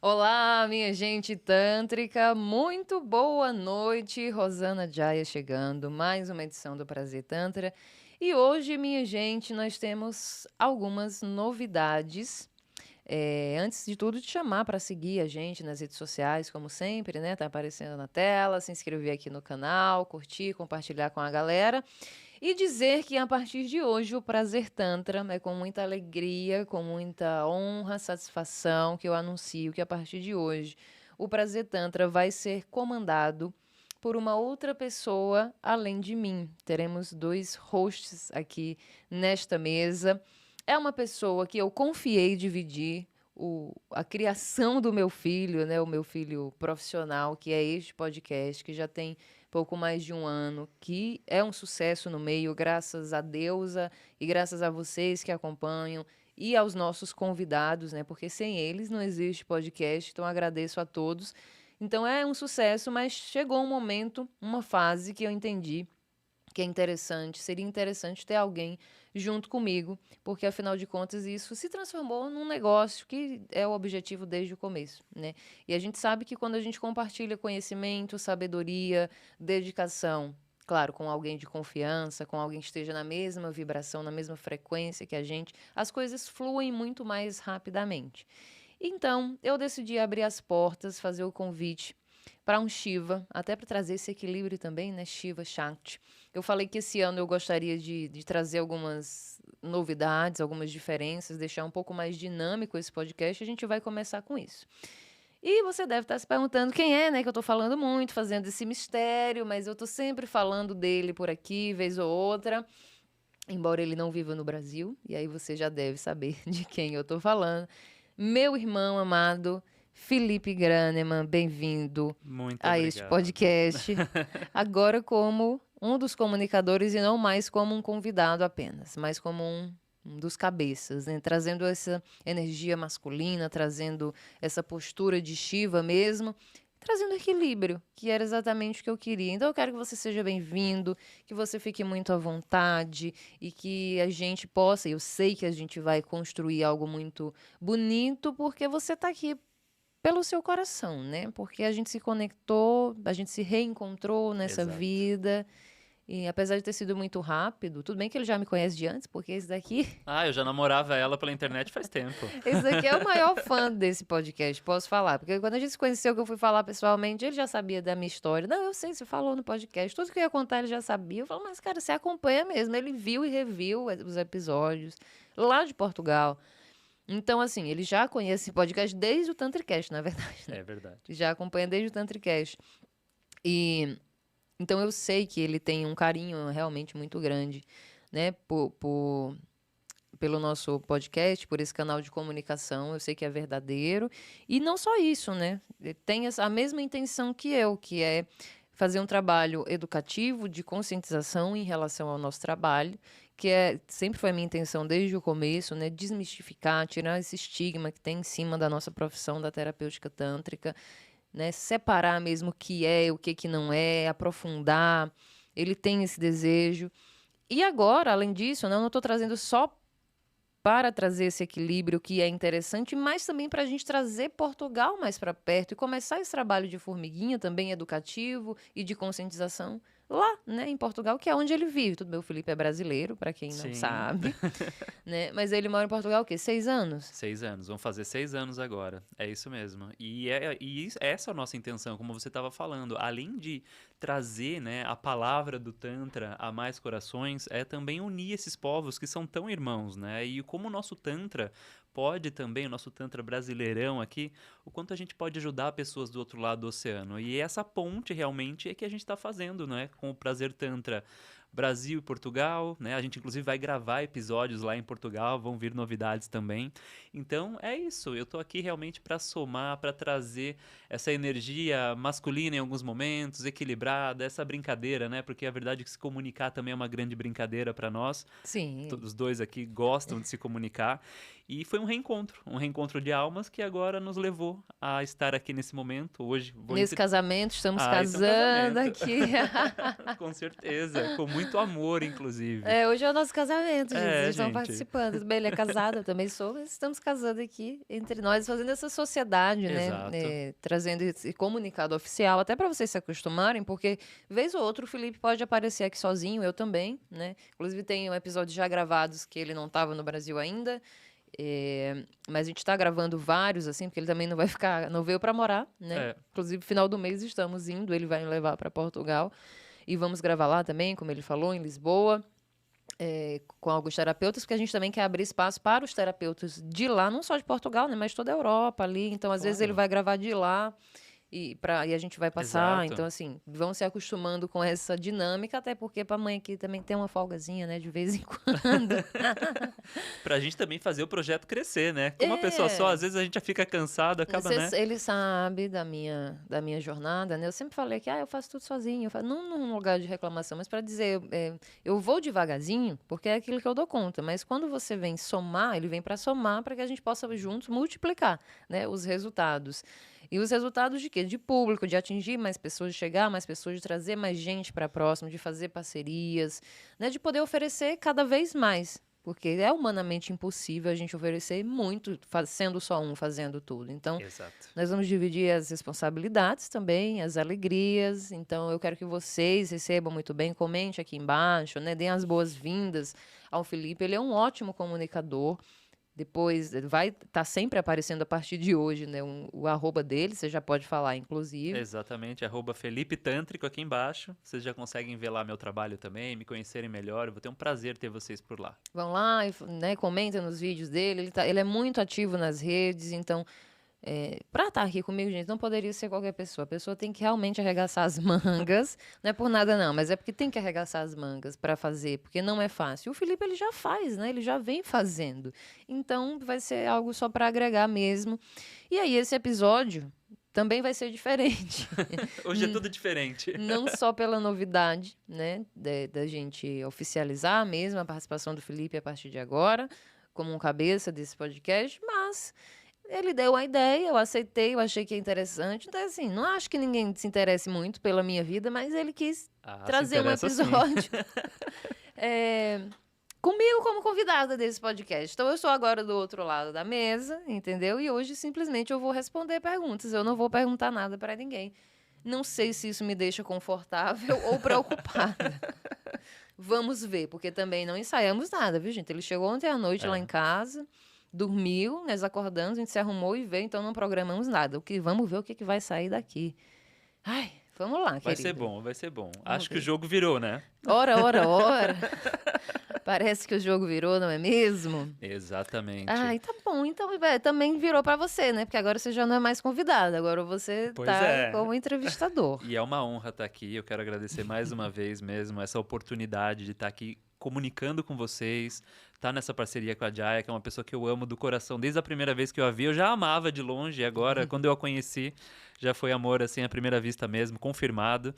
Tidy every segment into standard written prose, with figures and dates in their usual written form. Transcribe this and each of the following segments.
Olá, minha gente tântrica, muito boa noite. Rosana Jaya chegando, mais uma edição do Prazer Tantra. E hoje, minha gente, nós temos algumas novidades. Antes de tudo, te chamar para seguir a gente nas redes sociais, como sempre, né? Tá aparecendo na tela, se inscrever aqui no canal, curtir, compartilhar com a galera. E dizer que a partir de hoje o Prazer Tantra é com muita alegria, com muita honra, satisfação que eu anuncio que a partir de hoje o Prazer Tantra vai ser comandado por uma outra pessoa além de mim. Teremos dois hosts aqui nesta mesa. É uma pessoa que eu confiei dividir a criação do meu filho, né, o meu filho profissional, que é este podcast, que já tem pouco mais de um ano, que é um sucesso no meio, graças a Deusa e graças a vocês que acompanham e aos nossos convidados, né, porque sem eles não existe podcast, então agradeço a todos. Então é um sucesso, mas chegou um momento, uma fase que eu entendi que é interessante, seria interessante ter alguém junto comigo, porque afinal de contas isso se transformou num negócio que é o objetivo desde o começo, né? E a gente sabe que quando a gente compartilha conhecimento, sabedoria, dedicação, claro, com alguém de confiança, com alguém que esteja na mesma vibração, na mesma frequência que a gente, as coisas fluem muito mais rapidamente. Então, eu decidi abrir as portas, fazer o convite para um Shiva, até para trazer esse equilíbrio também, né? Shiva Shakti. Eu falei que esse ano eu gostaria de trazer algumas novidades, algumas diferenças, deixar um pouco mais dinâmico esse podcast. A gente vai começar com isso. E você deve estar se perguntando quem é, né? Que eu estou falando muito, fazendo esse mistério, mas eu estou sempre falando dele por aqui, vez ou outra. Embora ele não viva no Brasil, e aí você já deve saber de quem eu estou falando. Meu irmão amado, Felipe Graneman, bem-vindo Muito a este obrigado. podcast. Agora como um dos comunicadores e não mais como um convidado apenas, mas como um dos cabeças, né? Trazendo essa energia masculina, trazendo essa postura de Shiva mesmo, trazendo equilíbrio, que era exatamente o que eu queria. Então eu quero que você seja bem-vindo, que você fique muito à vontade e que a gente possa, eu sei que a gente vai construir algo muito bonito, porque você está aqui pelo seu coração, né? Porque a gente se conectou, a gente se reencontrou nessa Exato. vida. E apesar de ter sido muito rápido, tudo bem que ele já me conhece de antes, porque esse daqui, Ah, eu já namorava ela pela internet faz tempo. esse daqui é o maior fã desse podcast, posso falar. Porque quando a gente se conheceu, que eu fui falar pessoalmente, ele já sabia da minha história. Não, eu sei, você falou no podcast. Tudo que eu ia contar ele já sabia. Eu falo, mas cara, você acompanha mesmo. Ele viu e reviu os episódios lá de Portugal. Então, assim, ele já conhece esse podcast desde o Tantricast, na verdade, né? É verdade. Já acompanha desde o Tantricast. E então eu sei que ele tem um carinho realmente muito grande, né, pelo nosso podcast, por esse canal de comunicação. Eu sei que é verdadeiro. E não só isso, né? Ele tem a mesma intenção que eu, que é fazer um trabalho educativo, de conscientização em relação ao nosso trabalho, que sempre foi a minha intenção desde o começo, né? Desmistificar, tirar esse estigma que tem em cima da nossa profissão da terapêutica tântrica, né? Separar mesmo o que é, o que não é, aprofundar. Ele tem esse desejo. E agora, além disso, né, eu não estou trazendo só para trazer esse equilíbrio que é interessante, mas também para a gente trazer Portugal mais para perto e começar esse trabalho de formiguinha também educativo e de conscientização lá, né, em Portugal, que é onde ele vive. Tudo bem, o Felipe é brasileiro, para quem não Sim. sabe, né? Mas ele mora em Portugal o quê? 6 anos? 6 anos. Vão fazer 6 anos agora. É isso mesmo. Essa é a nossa intenção, como você estava falando. Além de trazer, né, a palavra do Tantra a mais corações, é também unir esses povos que são tão irmãos, né? E como o nosso Tantra pode também, o nosso Tantra brasileirão aqui, o quanto a gente pode ajudar pessoas do outro lado do oceano. E essa ponte realmente é que a gente está fazendo, né? Com o Prazer Tantra Brasil e Portugal, né? A gente inclusive vai gravar episódios lá em Portugal, vão vir novidades também. Então é isso, eu tô aqui realmente para somar, para trazer essa energia masculina em alguns momentos, equilibrada, essa brincadeira, né? Porque a verdade é que se comunicar também é uma grande brincadeira para nós. Sim. Os dois aqui gostam de se comunicar. E foi um reencontro de almas que agora nos levou a estar aqui nesse momento. Hoje vou Nesse casamento, estamos esse é um casando casamento. aqui. Com certeza, com muito amor, inclusive. Hoje é o nosso casamento, gente. Vocês estão Gente. participando. Tudo bem, ele é casado, eu também sou, mas estamos casando aqui entre nós, fazendo essa sociedade, né? Exato. Trazendo esse comunicado oficial, até para vocês se acostumarem, porque vez ou outra o Felipe pode aparecer aqui sozinho, eu também, né? Inclusive tem episódios já gravados que ele não estava no Brasil ainda. Mas a gente tá gravando vários, assim, porque ele também não vai ficar, não veio para morar, né? É. Inclusive, final do mês estamos indo, ele vai me levar para Portugal e vamos gravar lá também, como ele falou, em Lisboa, com alguns terapeutas, porque a gente também quer abrir espaço para os terapeutas de lá, não só de Portugal, né? Mas toda a Europa ali. Então, às vezes, ele Claro. vai gravar de lá. E a gente vai passar, Exato. então assim, vão se acostumando com essa dinâmica, até porque pra mãe aqui também tem uma folgazinha, né, de vez em quando. Pra gente também fazer o projeto crescer, né? Com uma pessoa só, às vezes a gente já fica cansado, acaba, né? Ele sabe da minha jornada, né? Eu sempre falei que eu faço tudo sozinho, não num lugar de reclamação, mas para dizer, eu vou devagarzinho, porque é aquilo que eu dou conta, mas quando você vem somar, ele vem para somar, para que a gente possa juntos multiplicar, né, os resultados. E os resultados de quê? De público, de atingir mais pessoas, de chegar mais pessoas, de trazer mais gente para próximo, de fazer parcerias, né? De poder oferecer cada vez mais. Porque é humanamente impossível a gente oferecer muito, sendo só um fazendo tudo. Então, Exato. nós vamos dividir as responsabilidades também, as alegrias. Então, eu quero que vocês recebam muito bem, comente aqui embaixo, né? Deem as boas-vindas ao Felipe. Ele é um ótimo comunicador. Depois vai estar sempre aparecendo a partir de hoje, né? O arroba dele, você já pode falar, inclusive. Exatamente, @Felipe Tântrico aqui embaixo. Vocês já conseguem ver lá meu trabalho também, me conhecerem melhor. Eu vou ter um prazer ter vocês por lá. Vão lá e, né, comentem nos vídeos dele. Ele é muito ativo nas redes, então pra estar aqui comigo, gente, não poderia ser qualquer pessoa. A pessoa tem que realmente arregaçar as mangas. Não é por nada, não, mas é porque tem que arregaçar as mangas para fazer, porque não é fácil. O Felipe, ele já faz, né? Ele já vem fazendo. Então, vai ser algo só para agregar mesmo. E aí, esse episódio também vai ser diferente. Hoje é tudo diferente. Não só pela novidade, né, da gente oficializar mesmo a participação do Felipe a partir de agora, como um cabeça desse podcast, mas ele deu a ideia, eu aceitei, eu achei que é interessante. Então, assim, não acho que ninguém se interesse muito pela minha vida, mas ele quis trazer um episódio comigo como convidada desse podcast. Então, eu estou agora do outro lado da mesa, entendeu? E hoje, simplesmente, eu vou responder perguntas. Eu não vou perguntar nada para ninguém. Não sei se isso me deixa confortável ou preocupada. Vamos ver, porque também não ensaiamos nada, viu, gente? Ele chegou ontem à noite lá em casa, dormiu, nós acordamos, a gente se arrumou e veio, então não programamos nada. Vamos ver o que vai sair daqui. Ai, vamos lá, querida. Vai ser bom, vai ser bom. Acho que o jogo virou, né? Ora. Parece que o jogo virou, não é mesmo? Exatamente. Ai, tá bom. Então, também virou pra você, né? Porque agora você já não é mais convidada. Agora você como entrevistador. E é uma honra estar aqui. Eu quero agradecer mais uma vez mesmo essa oportunidade de estar aqui comunicando com vocês, tá nessa parceria com a Jaya, que é uma pessoa que eu amo do coração. Desde a primeira vez que eu a vi, eu já amava de longe. E agora, quando eu a conheci, já foi amor, assim, à primeira vista mesmo, confirmado.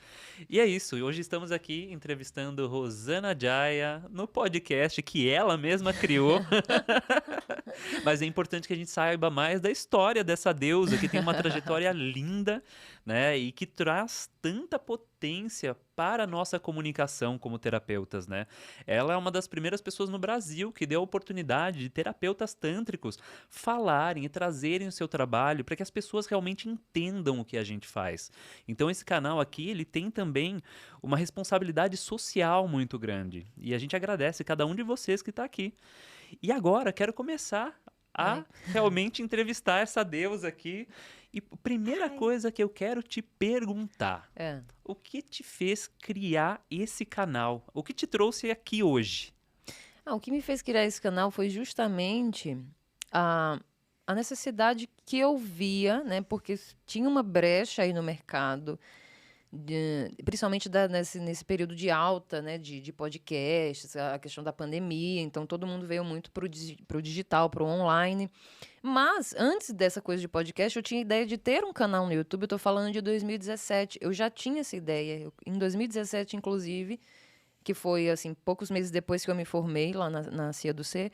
E é isso. Hoje estamos aqui entrevistando Rosana Jaya no podcast que ela mesma criou. Mas é importante que a gente saiba mais da história dessa deusa, que tem uma trajetória linda, né? E que traz tanta potência para a nossa comunicação como terapeutas, né? Ela é uma das primeiras pessoas no Brasil que deu a oportunidade de terapeutas tântricos falarem e trazerem o seu trabalho para que as pessoas realmente entendam o que a gente faz. Então esse canal aqui, ele tem também uma responsabilidade social muito grande. E a gente agradece cada um de vocês que está aqui. E agora quero começar a realmente entrevistar essa deusa aqui. E a primeira coisa que eu quero te perguntar, o que te fez criar esse canal? O que te trouxe aqui hoje? O que me fez criar esse canal foi justamente a necessidade que eu via, né? Porque tinha uma brecha aí no mercado, principalmente nesse período de alta, né, de podcasts, a questão da pandemia. Então, todo mundo veio muito para o digital, para o online. Mas, antes dessa coisa de podcast, eu tinha ideia de ter um canal no YouTube. Eu estou falando de 2017. Eu já tinha essa ideia. Em 2017, inclusive, que foi, assim, poucos meses depois que eu me formei lá na CIA do C,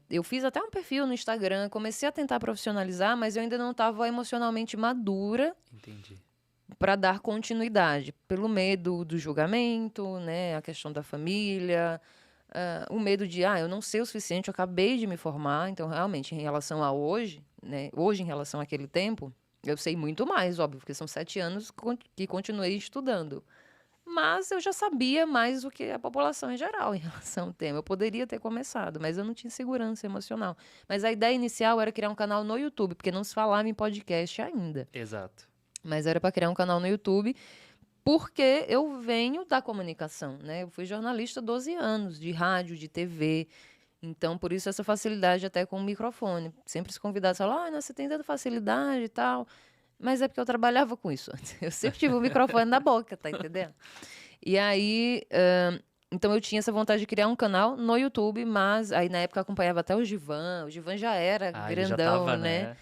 eu fiz até um perfil no Instagram, comecei a tentar profissionalizar, mas eu ainda não estava emocionalmente madura. Entendi. para dar continuidade, pelo medo do julgamento, né, a questão da família, o medo de, eu não sei o suficiente, eu acabei de me formar, então realmente em relação a hoje, né, hoje em relação àquele tempo, eu sei muito mais, óbvio, porque são 7 anos que continuei estudando. Mas eu já sabia mais do que a população em geral em relação ao tema. Eu poderia ter começado, mas eu não tinha segurança emocional. Mas a ideia inicial era criar um canal no YouTube, porque não se falava em podcast ainda. Exato. Mas era para criar um canal no YouTube, porque eu venho da comunicação, né? Eu fui jornalista há 12 anos, de rádio, de TV. Então, por isso essa facilidade até com o microfone. Sempre os convidados falam, você tem tanta facilidade e tal. Mas é porque eu trabalhava com isso antes. Eu sempre tive o microfone na boca, tá entendendo? E aí, então eu tinha essa vontade de criar um canal no YouTube, mas aí na época eu acompanhava até o Givan. O Givan já era Ele já grandão, tava, né? né?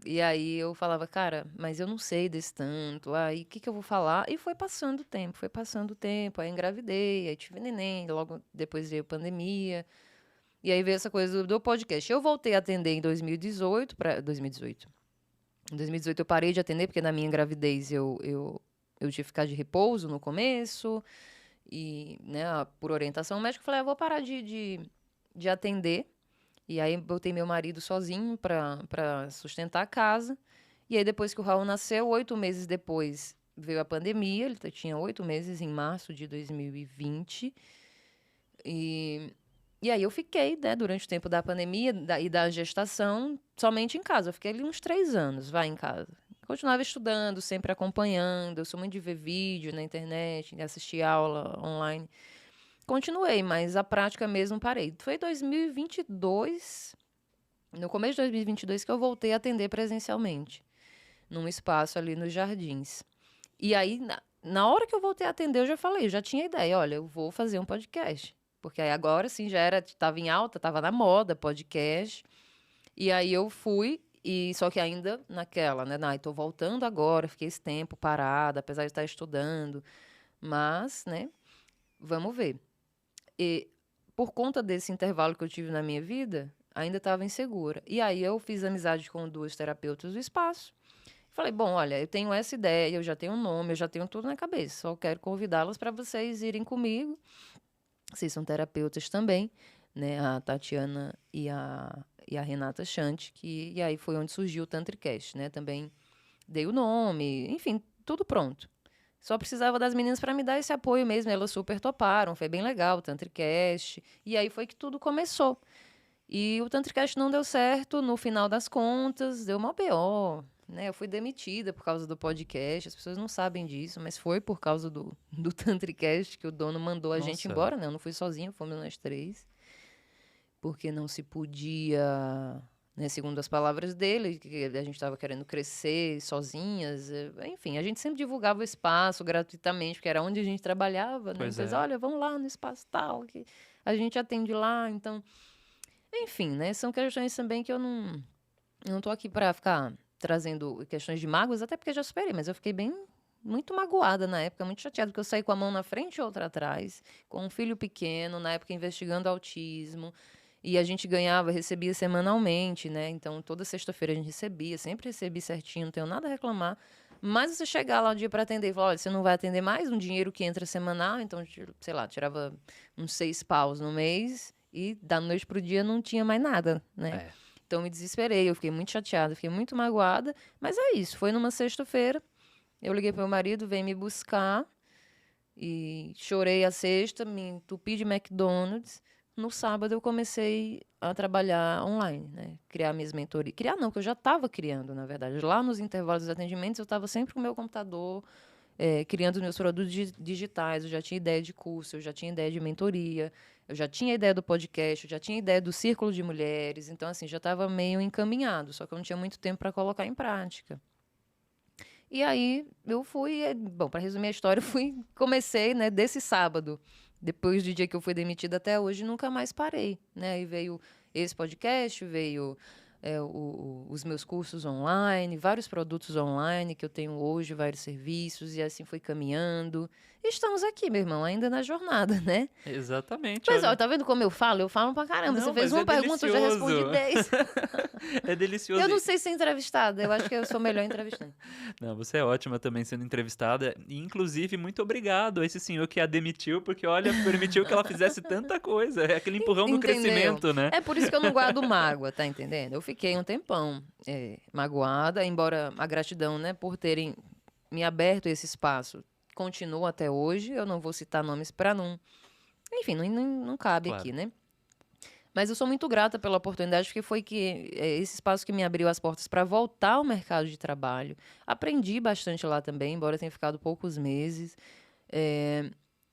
E aí eu falava, cara, mas eu não sei desse tanto. Aí o que que eu vou falar? E foi passando o tempo, foi passando o tempo. Aí engravidei, aí tive neném, logo depois veio pandemia. E aí veio essa coisa do podcast. Eu voltei a atender em 2018 para 2018. Em 2018 eu parei de atender, porque na minha gravidez eu tive que ficar de repouso no começo. E, né, por orientação médica, eu falei, vou parar de atender. E aí botei meu marido sozinho para sustentar a casa. E aí depois que o Raul nasceu, 8 meses depois veio a pandemia. Ele tinha 8 meses em março de 2020. E aí eu fiquei, né, durante o tempo da pandemia e da gestação, somente em casa. Eu fiquei ali uns 3 anos, em casa. Continuava estudando, sempre acompanhando. Eu sou muito de ver vídeo na internet, de assistir aula online. Continuei, mas a prática mesmo parei. Foi em 2022, no começo de 2022, que eu voltei a atender presencialmente, num espaço ali nos Jardins. E aí, na hora que eu voltei a atender, eu já falei, eu já tinha ideia, olha, eu vou fazer um podcast. Porque aí agora sim estava em alta, estava na moda, podcast. E aí eu fui, só que ainda naquela, né? Estou voltando agora, fiquei esse tempo parada, apesar de estar estudando. Mas, né, vamos ver. E por conta desse intervalo que eu tive na minha vida, ainda estava insegura. E aí eu fiz amizade com 2 terapeutas do espaço. Falei, bom, olha, eu tenho essa ideia, eu já tenho um nome, eu já tenho tudo na cabeça. Só quero convidá-las para vocês irem comigo. Vocês são terapeutas também, né? A Tatiana e a Renata Chante, e aí foi onde surgiu o Tantricast, né? Também dei o nome, enfim, tudo pronto. Só precisava das meninas para me dar esse apoio mesmo, elas super toparam, foi bem legal o Tantricast, e aí foi que tudo começou. E o Tantricast não deu certo, no final das contas, deu uma BO, né? Eu fui demitida por causa do podcast, as pessoas não sabem disso, mas foi por causa do Tantricast que o dono mandou a gente Nossa. embora, né? Eu não fui sozinha, fomos nós 3, porque não se podia, né, segundo as palavras dele, que a gente estava querendo crescer sozinhas, enfim, a gente sempre divulgava o espaço gratuitamente, porque era onde a gente trabalhava, né? Pois Então, é. olha, vamos lá no espaço tal, que a gente atende lá, então... Enfim, né? São questões também que eu não tô aqui para ficar trazendo questões de mágoas, até porque já superei, mas eu fiquei muito magoada na época, muito chateada, porque eu saí com a mão na frente e outra atrás, com um filho pequeno, na época investigando autismo, e a gente recebia semanalmente, né? Então toda sexta-feira a gente recebia, sempre recebi certinho, não tenho nada a reclamar. Mas você chegar lá um dia para atender e falar, olha, você não vai atender mais, um dinheiro que entra semanal, então, sei lá, tirava uns 6 paus no mês e da noite pro dia não tinha mais nada, né? É. Então me desesperei, eu fiquei muito chateada, fiquei muito magoada, mas é isso, foi numa sexta-feira, eu liguei pro meu marido, veio me buscar e chorei a sexta, me entupi de McDonald's. No sábado eu comecei a trabalhar online, né? Criar minhas mentorias. Criar não, que eu já estava criando, na verdade. Lá nos intervalos dos atendimentos eu estava sempre com o meu computador, criando meus produtos digitais. Eu já tinha ideia de curso, eu já tinha ideia de mentoria, eu já tinha ideia do podcast, eu já tinha ideia do círculo de mulheres. Então, assim, já estava meio encaminhado, só que eu não tinha muito tempo para colocar em prática. E aí eu fui, bom, para resumir a história, comecei, né, desse sábado. Depois do dia que eu fui demitida até hoje, nunca mais parei, né? E veio esse podcast, veio os meus cursos online, vários produtos online que eu tenho hoje, vários serviços, e assim foi caminhando. E estamos aqui, meu irmão, ainda na jornada, né? Exatamente, Mas, ó, olha. tá vendo como eu falo? Eu falo pra caramba. Não, Você fez mas uma pergunta, eu já respondi delicioso. 10. É delicioso. Eu não sei ser entrevistada, eu acho que eu sou melhor entrevistando. Não, você é ótima também sendo entrevistada. E, inclusive, muito obrigado a esse senhor que a demitiu, porque, olha, permitiu que ela fizesse tanta coisa. É aquele empurrão do Entendeu? crescimento, né? É por isso que eu não guardo mágoa, tá entendendo? Eu fiquei um tempão magoada, embora a gratidão, né, por terem me aberto esse espaço continua até hoje. Eu não vou citar nomes para não. Enfim, não cabe Claro. aqui, né? Mas eu sou muito grata pela oportunidade, porque foi esse espaço que me abriu as portas para voltar ao mercado de trabalho. Aprendi bastante lá também, embora eu tenha ficado poucos meses.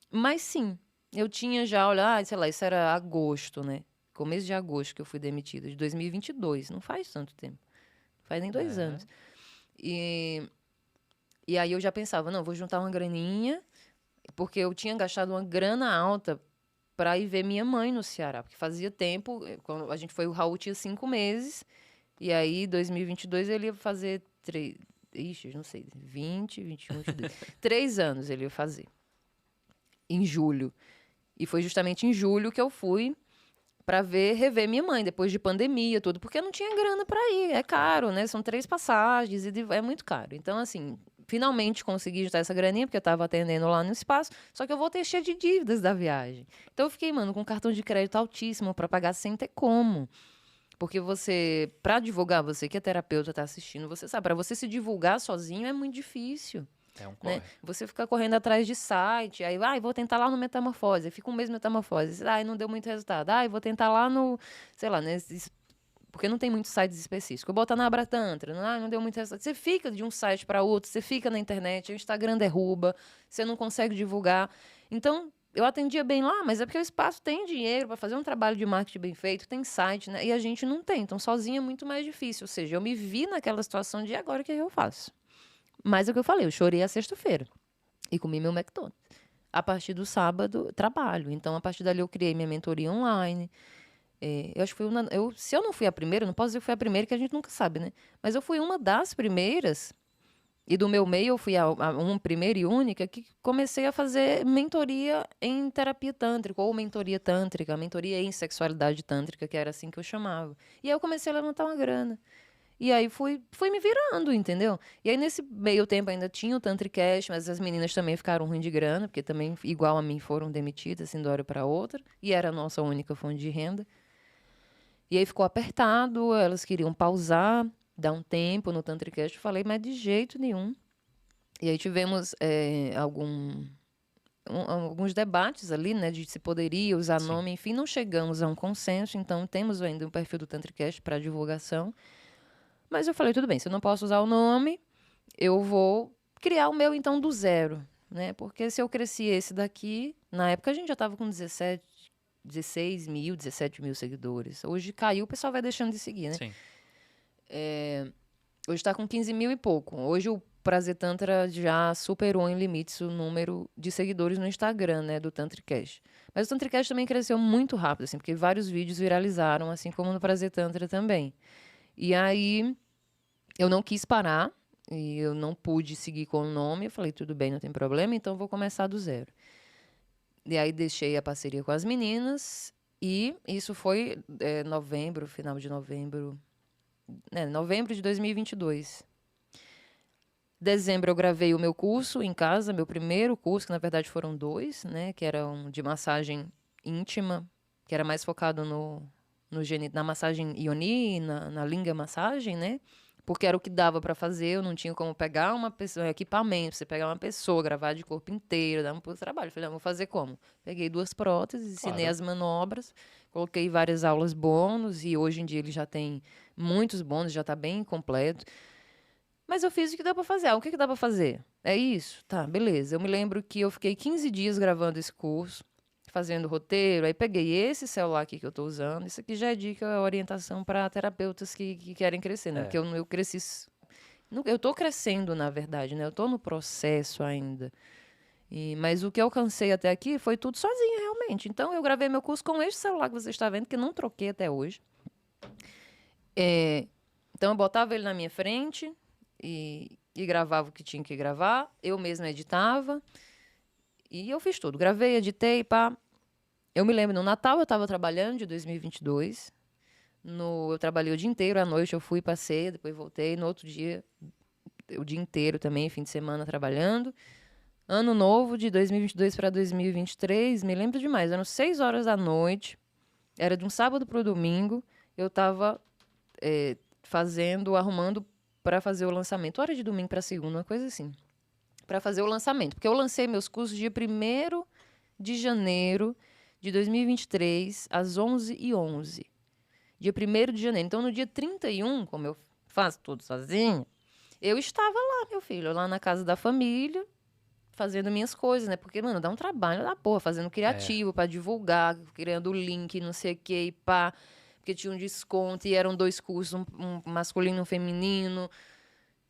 Mas sim, eu tinha já, olha, sei lá, isso era agosto, né? Começo de agosto que eu fui demitida, de 2022. Não faz tanto tempo. Não faz nem 2 anos. E aí eu já pensava, não, vou juntar uma graninha, porque eu tinha gastado uma grana alta para ir ver minha mãe no Ceará, porque fazia tempo, quando a gente foi, o Raul tinha 5 meses, e aí 2022 ele ia fazer não sei, 20, 21, 22, 3 anos ele ia fazer, em julho. E foi justamente em julho que eu fui para rever minha mãe, depois de pandemia, tudo, porque eu não tinha grana para ir, é caro, né? São 3 passagens, é muito caro. Então, assim, finalmente consegui juntar essa graninha, porque eu estava atendendo lá no espaço, só que eu voltei cheia de dívidas da viagem. Então, eu fiquei, mano, com um cartão de crédito altíssimo para pagar sem ter como. Porque você, para divulgar, você que é terapeuta, tá assistindo, você sabe, para você se divulgar sozinho é muito difícil. É um Né? corre. Você fica correndo atrás de site, aí vou tentar lá no Metamorfose, aí fica um mês no Metamorfose, não deu muito resultado, vou tentar lá no, sei lá, porque não tem muitos sites específicos. Eu boto na Abratantra, não deu muito resultado. Você fica de um site para outro, você fica na internet, o Instagram derruba, você não consegue divulgar. Então, eu atendia bem lá, mas é porque o espaço tem dinheiro para fazer um trabalho de marketing bem feito, tem site, né? E a gente não tem. Então, sozinha é muito mais difícil. Ou seja, eu me vi naquela situação de agora o que eu faço. Mas é o que eu falei, eu chorei a sexta-feira e comi meu McDonald's. A partir do sábado, trabalho. Então, a partir dali, eu criei minha mentoria online. Eu acho que se eu não fui a primeira, não posso dizer que fui a primeira, que a gente nunca sabe, né? Mas eu fui uma das primeiras, e do meu meio eu fui uma primeira e única, que comecei a fazer mentoria em terapia tântrica, ou mentoria tântrica, mentoria em sexualidade tântrica, que era assim que eu chamava. E aí eu comecei a levantar uma grana. E aí fui me virando, entendeu? E aí nesse meio tempo ainda tinha o Tantricast, mas as meninas também ficaram ruim de grana, porque também, igual a mim, foram demitidas, assim, de uma hora para outra. E era a nossa única fonte de renda. E aí ficou apertado, elas queriam pausar, dar um tempo no Tantricast. Eu falei, mas de jeito nenhum. E aí tivemos alguns debates ali, né, de se poderia usar Sim. nome. Enfim, não chegamos a um consenso, então temos ainda um perfil do Tantricast para divulgação. Mas eu falei, tudo bem, se eu não posso usar o nome, eu vou criar o meu, então, do zero, né? Porque se eu cresci esse daqui, na época a gente já estava com 16 mil, 17 mil seguidores. Hoje caiu, o pessoal vai deixando de seguir, né? Sim. Hoje está com 15 mil e pouco. Hoje o Prazer Tantra já superou em limites o número de seguidores no Instagram, né, do Tantricast. Mas o Tantricast também cresceu muito rápido, assim, porque vários vídeos viralizaram, assim como no Prazer Tantra também. E aí eu não quis parar e eu não pude seguir com o nome. Eu falei, tudo bem, não tem problema, então vou começar do zero. E aí deixei a parceria com as meninas e isso foi novembro, final de novembro, novembro de 2022. Dezembro eu gravei o meu curso em casa, meu primeiro curso, que na verdade foram 2, né, que era um de massagem íntima, que era mais focado na massagem Ioni, na linga massagem, né? Porque era o que dava para fazer, eu não tinha como pegar uma pessoa, equipamento, você pegar uma pessoa, gravar de corpo inteiro, dar um pouco de trabalho. Eu falei, vou fazer como? Peguei 2 próteses, ensinei Claro. as manobras, coloquei várias aulas bônus, e hoje em dia ele já tem muitos bônus, já está bem completo. Mas eu fiz o que dá para fazer. O que dá para fazer? É isso? Tá, beleza. Eu me lembro que eu fiquei 15 dias gravando esse curso, fazendo roteiro, aí peguei esse celular aqui que eu estou usando. Isso aqui já é dica, orientação para terapeutas que querem crescer, né? Porque eu cresci... Eu estou crescendo, na verdade, né? Eu estou no processo ainda. Mas o que eu alcancei até aqui foi tudo sozinha, realmente. Então, eu gravei meu curso com este celular que você está vendo, que eu não troquei até hoje. Então, eu botava ele na minha frente e gravava o que tinha que gravar. Eu mesma editava. E eu fiz tudo. Gravei, editei, pá. Eu me lembro, no Natal eu estava trabalhando, de 2022. Eu trabalhei o dia inteiro, à noite eu fui, passei, depois voltei. No outro dia, o dia inteiro também, fim de semana trabalhando. Ano novo de 2022 para 2023, me lembro demais. Eram 6 horas da noite, era de um sábado para o domingo. Eu estava arrumando para fazer o lançamento. Hora de domingo para segunda, uma coisa assim. Para fazer o lançamento. Porque eu lancei meus cursos dia 1º de janeiro de 2023, às 11h11. Dia 1º de janeiro. Então, no dia 31, como eu faço tudo sozinha, eu estava lá, meu filho, lá na casa da família, fazendo minhas coisas, né? Porque, mano, dá um trabalho da porra, fazendo É. criativo pra divulgar, criando link, não sei o quê, e pá. Porque tinha um desconto e eram 2 cursos, um masculino e um feminino.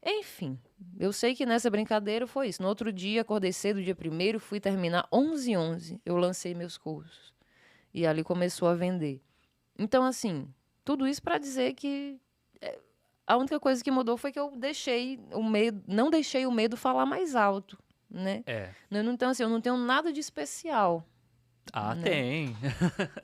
Enfim, eu sei que nessa brincadeira foi isso. No outro dia, acordei cedo, dia 1º, fui terminar 11h11. Eu lancei meus cursos. E ali começou a vender. Então, assim, tudo isso pra dizer que a única coisa que mudou foi que eu não deixei o medo falar mais alto, né? É. Então, assim, eu não tenho nada de especial, Ah, né? tem.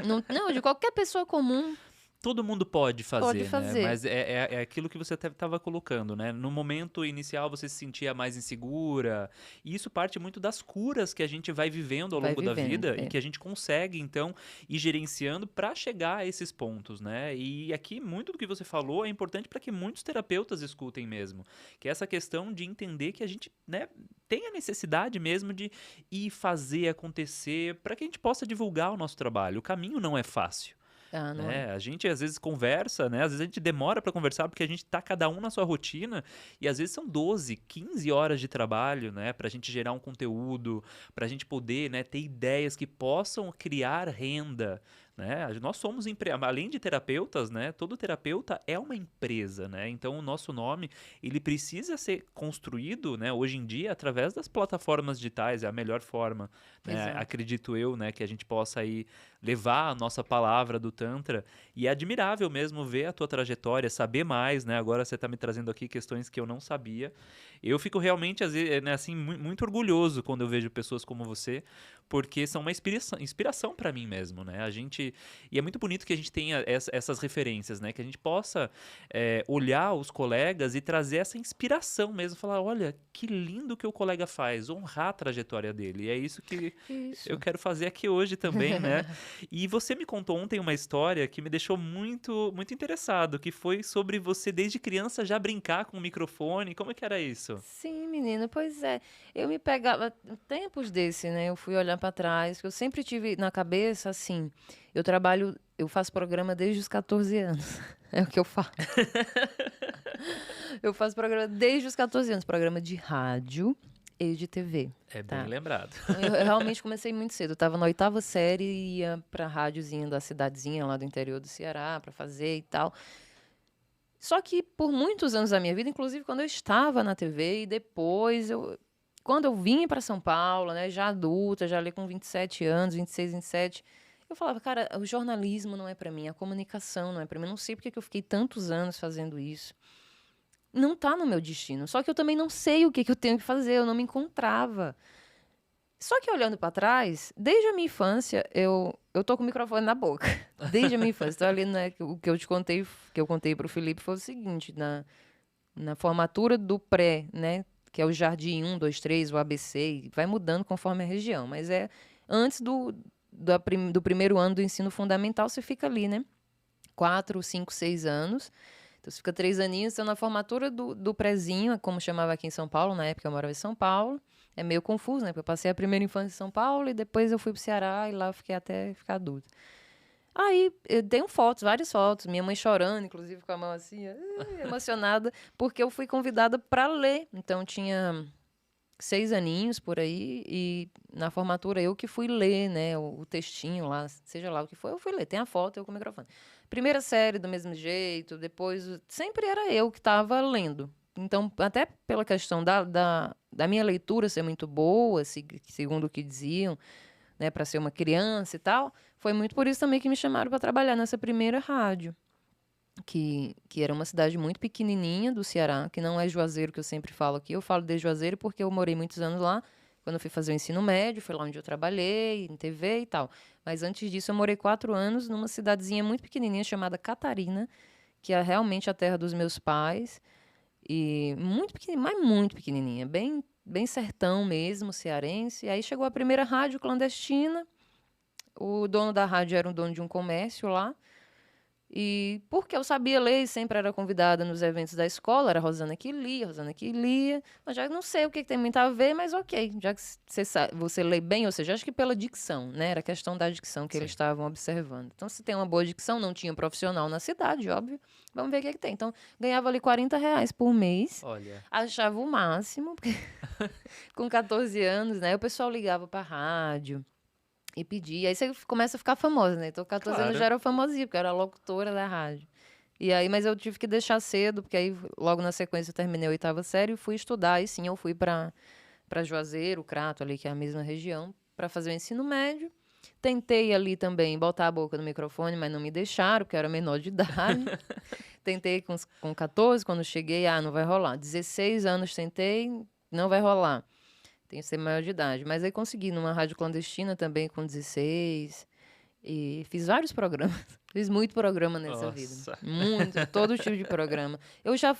Não, de qualquer pessoa comum Todo mundo pode pode fazer, né? fazer. Mas é aquilo que você estava colocando, né? No momento inicial você se sentia mais insegura. E isso parte muito das curas que a gente vai vivendo ao Vai longo da vivendo, vida e que a gente consegue, então, ir gerenciando para chegar a esses pontos, né? E aqui, muito do que você falou é importante para que muitos terapeutas escutem mesmo. Que é essa questão de entender que a gente, né, tem a necessidade mesmo de ir fazer acontecer para que a gente possa divulgar o nosso trabalho. O caminho não é fácil. Ah, não é. Né? A gente às vezes conversa, né? Às vezes a gente demora para conversar porque a gente tá cada um na sua rotina e às vezes são 12, 15 horas de trabalho, né, pra gente gerar um conteúdo, pra gente poder, né, ter ideias que possam criar renda, né? Nós somos além de terapeutas, né? Todo terapeuta é uma empresa, né? Então o nosso nome, ele precisa ser construído, né, hoje em dia através das plataformas digitais, é a melhor forma, né? Exato. Acredito eu, né, que a gente possa aí levar a nossa palavra do Tantra. E é admirável mesmo ver a tua trajetória, saber mais, né? Agora você está me trazendo aqui questões que eu não sabia. Eu fico realmente, às vezes, né, assim, muito orgulhoso quando eu vejo pessoas como você, porque são uma inspiração para mim mesmo, né? E é muito bonito que a gente tenha essas referências, né? Que a gente possa olhar os colegas e trazer essa inspiração mesmo, falar, olha, que lindo que o colega faz, honrar a trajetória dele. E é isso que eu Isso. quero fazer aqui hoje também, né? E você me contou ontem uma história que me deixou muito, muito interessado, que foi sobre você desde criança já brincar com o microfone. Como é que era isso? Sim, menina, pois é. Eu me pegava tempos desse, né? Eu fui olhar para trás, que eu sempre tive na cabeça assim, eu faço programa desde os 14 anos. É o que eu faço. Eu faço programa desde os 14 anos, programa de rádio e de TV, É bem tá? lembrado. Então, eu realmente comecei muito cedo. Eu estava na 8ª série e ia pra rádiozinha da cidadezinha lá do interior do Ceará para fazer e tal. Só que por muitos anos da minha vida, inclusive quando eu estava na TV e depois quando eu vim para São Paulo, né, já adulta, já ali com 27 anos, 26, 27, eu falava, cara, o jornalismo não é para mim, a comunicação não é para mim. Eu não sei porque que eu fiquei tantos anos fazendo isso. Não tá no meu destino. Só que eu também não sei o que que eu tenho que fazer, eu não me encontrava. Só que olhando para trás, desde a minha infância, eu tô com o microfone na boca. Desde a minha infância. Então, ali, né, o que eu te contei, que eu contei pro Felipe foi o seguinte, na formatura do pré, né, que é o Jardim 1, 2, 3, o ABC, e vai mudando conforme a região, mas é antes do primeiro ano do ensino fundamental, você fica ali, né, 4, 5, 6 anos. Então, você fica 3 aninhos, então na formatura do prézinho, como chamava aqui em São Paulo, na época eu morava em São Paulo, é meio confuso, né? Porque eu passei a primeira infância em São Paulo e depois eu fui pro Ceará e lá eu fiquei até ficar adulta. Aí eu tenho fotos, várias fotos, minha mãe chorando, inclusive com a mão assim, emocionada, porque eu fui convidada para ler. Então tinha 6 aninhos por aí e na formatura eu que fui ler, né, o textinho lá, seja lá o que for, eu fui ler. Tem a foto, eu com o microfone. Primeira série do mesmo jeito, depois sempre era eu que estava lendo. Então, até pela questão da minha leitura ser muito boa, segundo o que diziam, né, para ser uma criança e tal, foi muito por isso também que me chamaram para trabalhar nessa primeira rádio, que era uma cidade muito pequenininha do Ceará, que não é Juazeiro, que eu sempre falo aqui. Eu falo de Juazeiro porque eu morei muitos anos lá. Quando eu fui fazer o ensino médio, foi lá onde eu trabalhei, em TV e tal. Mas antes disso, eu morei 4 anos numa cidadezinha muito pequenininha chamada Catarina, que é realmente a terra dos meus pais. E muito pequenininha, mas muito pequenininha, bem sertão mesmo, cearense. E aí chegou a primeira rádio clandestina. O dono da rádio era um dono de um comércio lá. E porque eu sabia ler e sempre era convidada nos eventos da escola, era a Rosana que lia. Eu já não sei o que tem muito a ver, mas ok. Já que você lê bem, ou seja, acho que pela dicção, né? Era questão da dicção que eles Sim. estavam observando. Então, se tem uma boa dicção, não tinha profissional na cidade, óbvio. Vamos ver o que tem. Então, ganhava ali R$ 40 por mês. Olha. Achava o máximo, porque com 14 anos, né? O pessoal ligava pra rádio e pedia. Aí você começa a ficar famosa, né? Então, 14 anos Claro. já era famosinha, porque eu era locutora da rádio. E aí, mas eu tive que deixar cedo, porque aí logo na sequência eu terminei a 8ª série e fui estudar. E sim, eu fui para Juazeiro, Crato, ali, que é a mesma região, para fazer o ensino médio. Tentei ali também botar a boca no microfone, mas não me deixaram, porque eu era menor de idade. Tentei com 14, quando cheguei, não vai rolar. 16 anos tentei, não vai rolar. Tem que ser maior de idade. Mas aí consegui numa rádio clandestina também com 16. E fiz vários programas. Fiz muito programa nessa vida. Nossa. Muito, todo tipo de programa. Eu já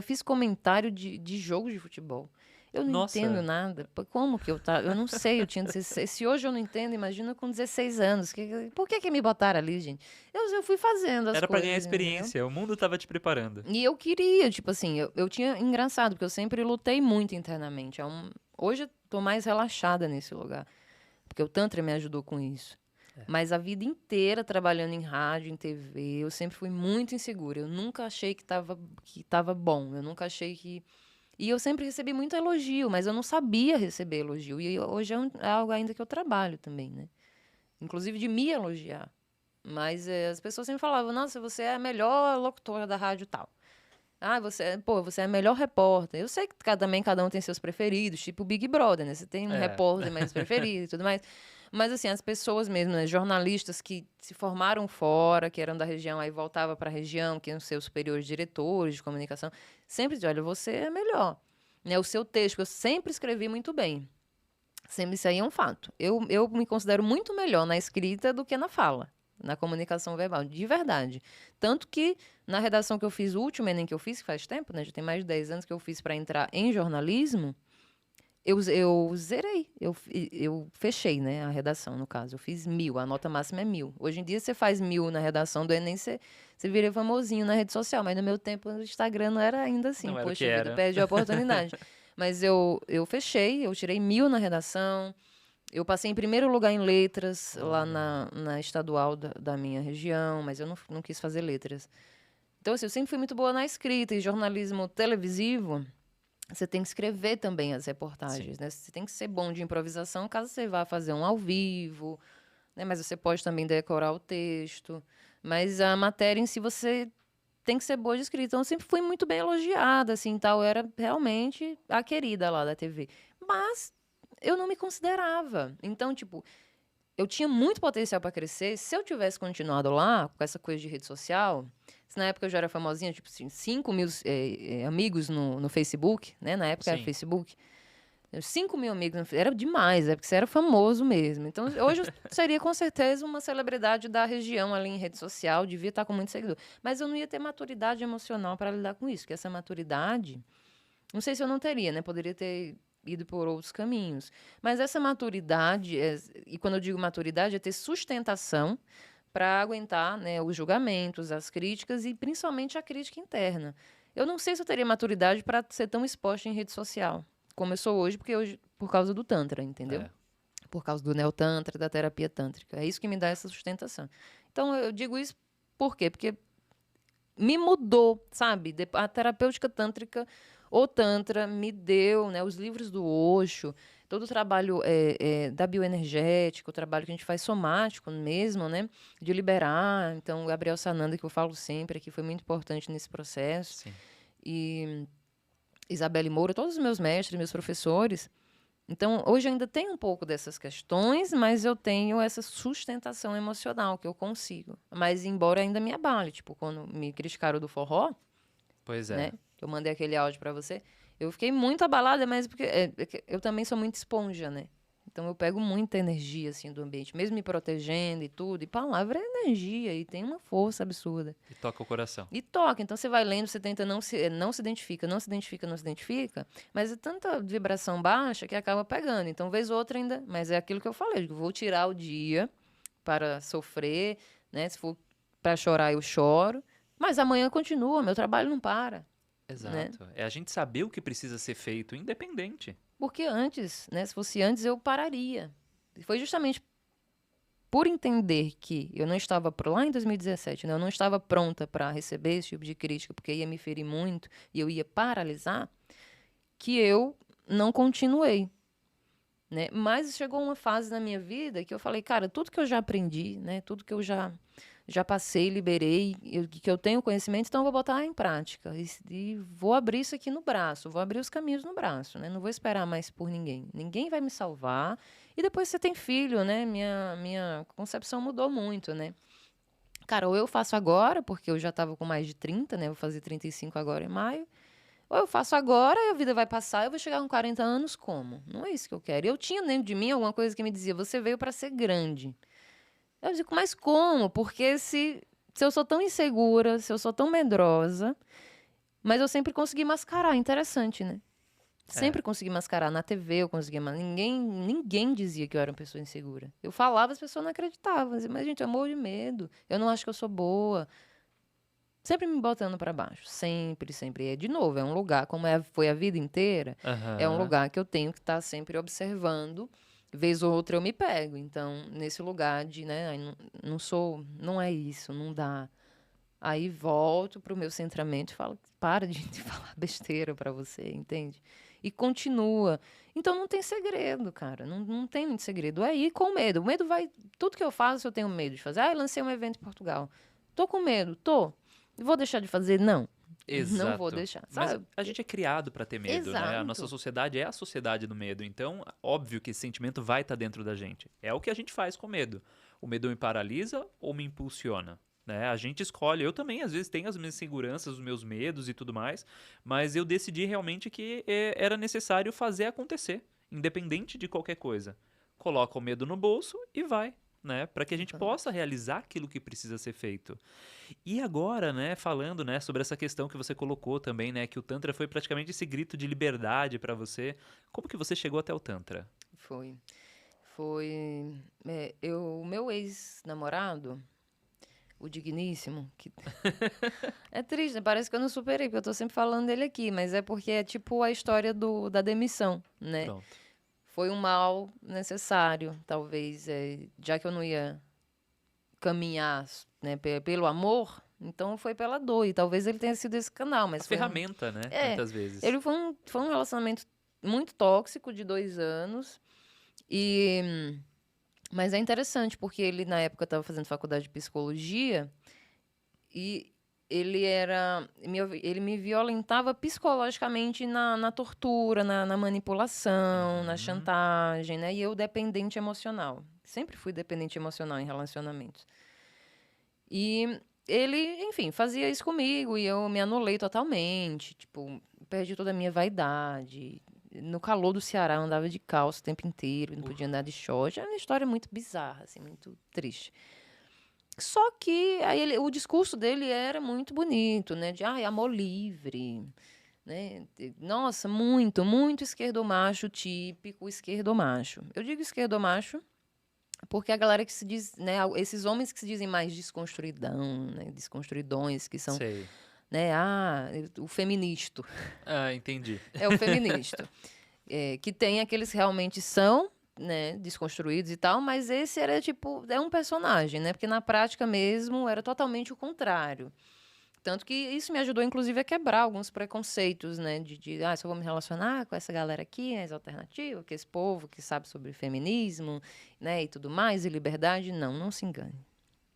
fiz comentário de jogos de futebol. Eu não entendo Nossa. nada. Como que eu tava? Eu não sei, eu tinha 16. Se hoje eu não entendo, imagina com 16 anos. Por que me botaram ali, gente? Eu fui fazendo as Era pra ganhar coisas, entendeu? experiência, o mundo tava te preparando. E eu queria, tipo assim, eu tinha. Engraçado, porque eu sempre lutei muito internamente. Hoje eu tô mais relaxada nesse lugar. Porque o Tantra me ajudou com isso. Mas a vida inteira trabalhando em rádio, em TV, eu sempre fui muito insegura. Eu nunca achei que tava bom. Eu nunca achei que. E eu sempre recebi muito elogio, mas eu não sabia receber elogio. E hoje é algo ainda que eu trabalho também, né? Inclusive de me elogiar. Mas as pessoas sempre falavam: nossa, você é a melhor locutora da rádio tal. Você é a melhor repórter. Eu sei que também cada um tem seus preferidos, tipo o Big Brother, né? Você tem um É. repórter mais preferido e tudo mais. Mas, assim, as pessoas mesmo, né? Jornalistas que se formaram fora, que eram da região, aí voltavam para a região, que iam ser os superiores diretores de comunicação, sempre diziam: olha, você é melhor. Né? O seu texto, eu sempre escrevi muito bem. Sempre isso aí é um fato. Eu me considero muito melhor na escrita do que na fala, na comunicação verbal, de verdade. Tanto que na redação que eu fiz, o último Enem que eu fiz, que faz tempo, né? Já tem mais de 10 anos que eu fiz para entrar em jornalismo, eu zerei. Eu fechei, né? A redação, no caso. Eu fiz 1.000, a nota máxima é 1.000. Hoje em dia, você faz 1.000 na redação do Enem, você vira famosinho na rede social. Mas no meu tempo, o Instagram não era ainda assim. Não era o que Poxa vida, era. perde a oportunidade. Mas eu fechei, eu tirei 1.000 na redação. Eu passei em primeiro lugar em letras, lá Olha. na estadual da minha região, mas eu não quis fazer letras. Então, assim, eu sempre fui muito boa na escrita. E jornalismo televisivo, você tem que escrever também as reportagens, Sim. né? Você tem que ser bom de improvisação, caso você vá fazer um ao vivo, né? Mas você pode também decorar o texto. Mas a matéria em si, você tem que ser boa de escrita. Então, eu sempre fui muito bem elogiada, assim, tal. Eu era realmente a querida lá da TV. Mas eu não me considerava. Então, tipo, eu tinha muito potencial para crescer. Se eu tivesse continuado lá, com essa coisa de rede social, se na época eu já era famosinha, tipo assim, 5.000 amigos no Facebook, né? Na época era Sim. Facebook. 5.000 amigos, era demais, é porque você era famoso mesmo. Então, hoje eu seria com certeza uma celebridade da região ali em rede social, devia estar com muito seguidor. Mas eu não ia ter maturidade emocional para lidar com isso, porque essa maturidade, não sei se eu não teria, né? Poderia ter ido por outros caminhos. Mas essa maturidade, e quando eu digo maturidade, é ter sustentação para aguentar, né, os julgamentos, as críticas e principalmente a crítica interna. Eu não sei se eu teria maturidade para ser tão exposta em rede social como eu sou hoje, porque hoje por causa do Tantra, entendeu? É. Por causa do Neotantra, da terapia tântrica. É isso que me dá essa sustentação. Então, eu digo isso por quê? Porque me mudou, sabe? A terapêutica tântrica, o Tantra, me deu, né, os livros do Osho, todo o trabalho da bioenergética, o trabalho que a gente faz somático mesmo, né? De liberar. Então, o Gabriel Sananda, que eu falo sempre, que foi muito importante nesse processo. Sim. E Isabelle Moura, todos os meus mestres, meus professores. Então, hoje eu ainda tenho um pouco dessas questões, mas eu tenho essa sustentação emocional que eu consigo. Mas, embora ainda me abale, tipo, quando me criticaram do forró, Pois né? é. que eu mandei aquele áudio pra você, eu fiquei muito abalada, mas porque é que eu também sou muito esponja, né? Então eu pego muita energia assim do ambiente, mesmo me protegendo e tudo. E palavra é energia e tem uma força absurda. E toca o coração. E toca, então você vai lendo, você tenta não se identifica, não se identifica, não se identifica, mas é tanta vibração baixa que acaba pegando. Então, vez ou outra ainda, mas é aquilo que eu falei, eu vou tirar o dia para sofrer, né? Se for para chorar, eu choro, mas amanhã continua, meu trabalho não para, né? Exato. É a gente saber o que precisa ser feito, independente. Porque antes, né, se fosse antes, eu pararia. E foi justamente por entender que eu não estava lá em 2017, né, eu não estava pronta para receber esse tipo de crítica, porque ia me ferir muito e eu ia paralisar, que eu não continuei, né? Mas chegou uma fase na minha vida que eu falei, cara, tudo que eu já aprendi, né, tudo que eu já passei, liberei, que eu tenho conhecimento, então eu vou botar em prática e vou abrir isso aqui no braço, vou abrir os caminhos no braço, né? Não vou esperar mais por ninguém. Ninguém vai me salvar. E depois você tem filho, né? Minha concepção mudou muito, né? Cara, ou eu faço agora, porque eu já estava com mais de 30, né? Vou fazer 35 agora em maio. Ou eu faço agora e a vida vai passar, eu vou chegar com 40 anos como? Não é isso que eu quero. Eu tinha dentro de mim alguma coisa que me dizia, você veio para ser grande. Eu digo, mas como? Porque se eu sou tão insegura, se eu sou tão medrosa, mas eu sempre consegui mascarar, interessante, né? É. Sempre consegui mascarar. Na TV eu conseguia, mas ninguém dizia que eu era uma pessoa insegura. Eu falava, as pessoas não acreditavam. Diziam, mas, gente, eu morro de medo. Eu não acho que eu sou boa. Sempre me botando para baixo. Sempre, sempre. E, de novo, é um lugar, como foi a vida inteira, é um Aham. lugar que eu tenho que estar sempre observando. Vez ou outra eu me pego. Então, nesse lugar de, né, aí não é isso, não dá. Aí volto pro meu centramento e falo, para de falar besteira para você, entende? E continua. Então não tem segredo, cara. Não tem muito segredo. É ir com medo. O medo vai. Tudo que eu faço, eu tenho medo de fazer. Ah, eu lancei um evento em Portugal. Tô com medo, tô. Vou deixar de fazer? Não. Não vou Exato. deixar, Mas sabe? a gente é criado para ter medo, né? A nossa Exato. sociedade é a sociedade do medo. Então, óbvio que esse sentimento vai estar dentro da gente. É o que a gente faz com medo. O medo me paralisa ou me impulsiona? Né? A gente escolhe. Eu também, às vezes, tenho as minhas inseguranças, os meus medos e tudo mais. Mas eu decidi realmente que era necessário fazer acontecer, independente de qualquer coisa. Coloca o medo no bolso e vai. Né, para que a gente possa realizar aquilo que precisa ser feito. E agora, né, falando, né, sobre essa questão que você colocou também, né, que o Tantra foi praticamente esse grito de liberdade para você. Como que você chegou até o Tantra? Foi. Foi. O meu ex-namorado, o digníssimo, que é triste, né? Parece que eu não superei, porque eu tô sempre falando dele aqui, mas é porque é tipo a história da demissão, né? Pronto. Foi um mal necessário, talvez, já que eu não ia caminhar, né, pelo amor, então foi pela dor, e talvez ele tenha sido esse canal, A mas ferramenta, né, é, muitas vezes. ele foi um relacionamento muito tóxico de 2 anos, e mas é interessante, porque ele, na época, estava fazendo faculdade de psicologia e ele me violentava psicologicamente na tortura, na manipulação, na Uhum. chantagem, né? E eu dependente emocional. Sempre fui dependente emocional em relacionamentos. E ele, enfim, fazia isso comigo e eu me anulei totalmente. Tipo, perdi toda a minha vaidade. No calor do Ceará, eu andava de calça o tempo inteiro, não podia andar de short. É uma história muito bizarra, assim, muito triste. Só que aí o discurso dele era muito bonito, né? De amor livre, né? Nossa, muito, muito esquerdomacho, típico esquerdomacho. Eu digo esquerdomacho porque a galera que se diz, né? Esses homens que se dizem mais desconstruidão, né? Desconstruidões, que são, Sei. né? O feministo. Ah, entendi. É o feministo. Que tem aqueles que realmente são, né, desconstruídos e tal, mas esse era tipo, é um personagem, né? Porque na prática mesmo era totalmente o contrário. Tanto que isso me ajudou, inclusive, a quebrar alguns preconceitos, né? Se eu vou me relacionar com essa galera aqui, mais alternativa, que esse povo que sabe sobre feminismo, né, e tudo mais, e liberdade, não se engane.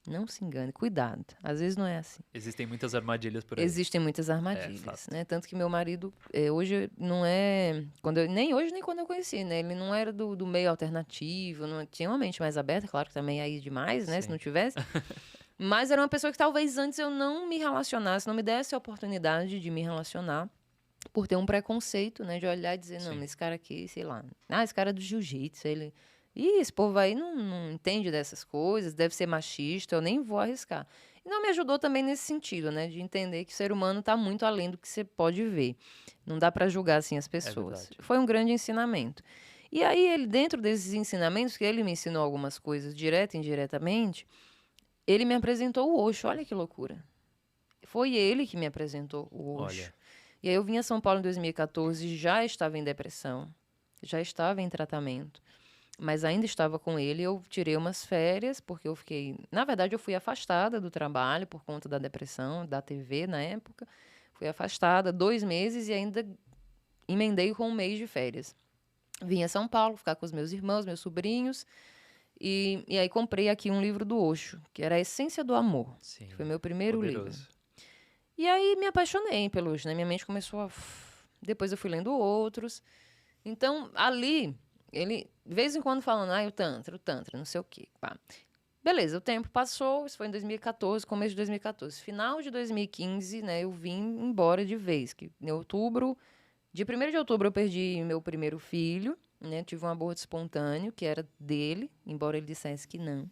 Não se engane, cuidado. Às vezes não é assim. Existem muitas armadilhas por aí. Existem muitas É, armadilhas, fato. né? Tanto que meu marido, hoje não é... nem hoje, nem quando eu conheci, né? Ele não era do meio alternativo, não tinha uma mente mais aberta, claro que também é aí demais, né? Se não Sim. tivesse. Mas era uma pessoa que talvez antes eu não me relacionasse, não me desse a oportunidade de me relacionar. por ter um preconceito, né? De olhar e dizer, não, Sim. esse cara aqui, sei lá. Esse cara é do jiu-jitsu, ele... Ih, esse povo aí não entende dessas coisas, deve ser machista, eu nem vou arriscar. E não me ajudou também nesse sentido, né? De entender que o ser humano está muito além do que você pode ver. Não dá para julgar, assim, as É pessoas. verdade. Foi um grande ensinamento. E aí, ele, dentro desses ensinamentos, que ele me ensinou algumas coisas direta e indiretamente, ele me apresentou o Osho. Olha que loucura. Foi ele que me apresentou o Osho. Olha, E aí eu vim a São Paulo em 2014, já estava em depressão, já estava em tratamento, mas ainda estava com ele. Eu tirei umas férias, porque eu fiquei... Na verdade, eu fui afastada do trabalho por conta da depressão, da TV na época. Fui afastada 2 meses e ainda emendei com um mês de férias. Vim a São Paulo ficar com os meus irmãos, meus sobrinhos, e aí comprei aqui um livro do Osho, que era A Essência do Amor, que foi sim, meu primeiro livro. poderoso. E aí me apaixonei pelo Osho, né? Minha mente começou a... Depois eu fui lendo outros. Então, ali, ele, de vez em quando falando, o Tantra, não sei o quê. Pá. Beleza, o tempo passou, isso foi em 2014, começo de 2014. Final de 2015, né, eu vim embora de vez, que em outubro, dia 1º de outubro eu perdi meu primeiro filho, né, tive um aborto espontâneo, que era dele, embora ele dissesse que não.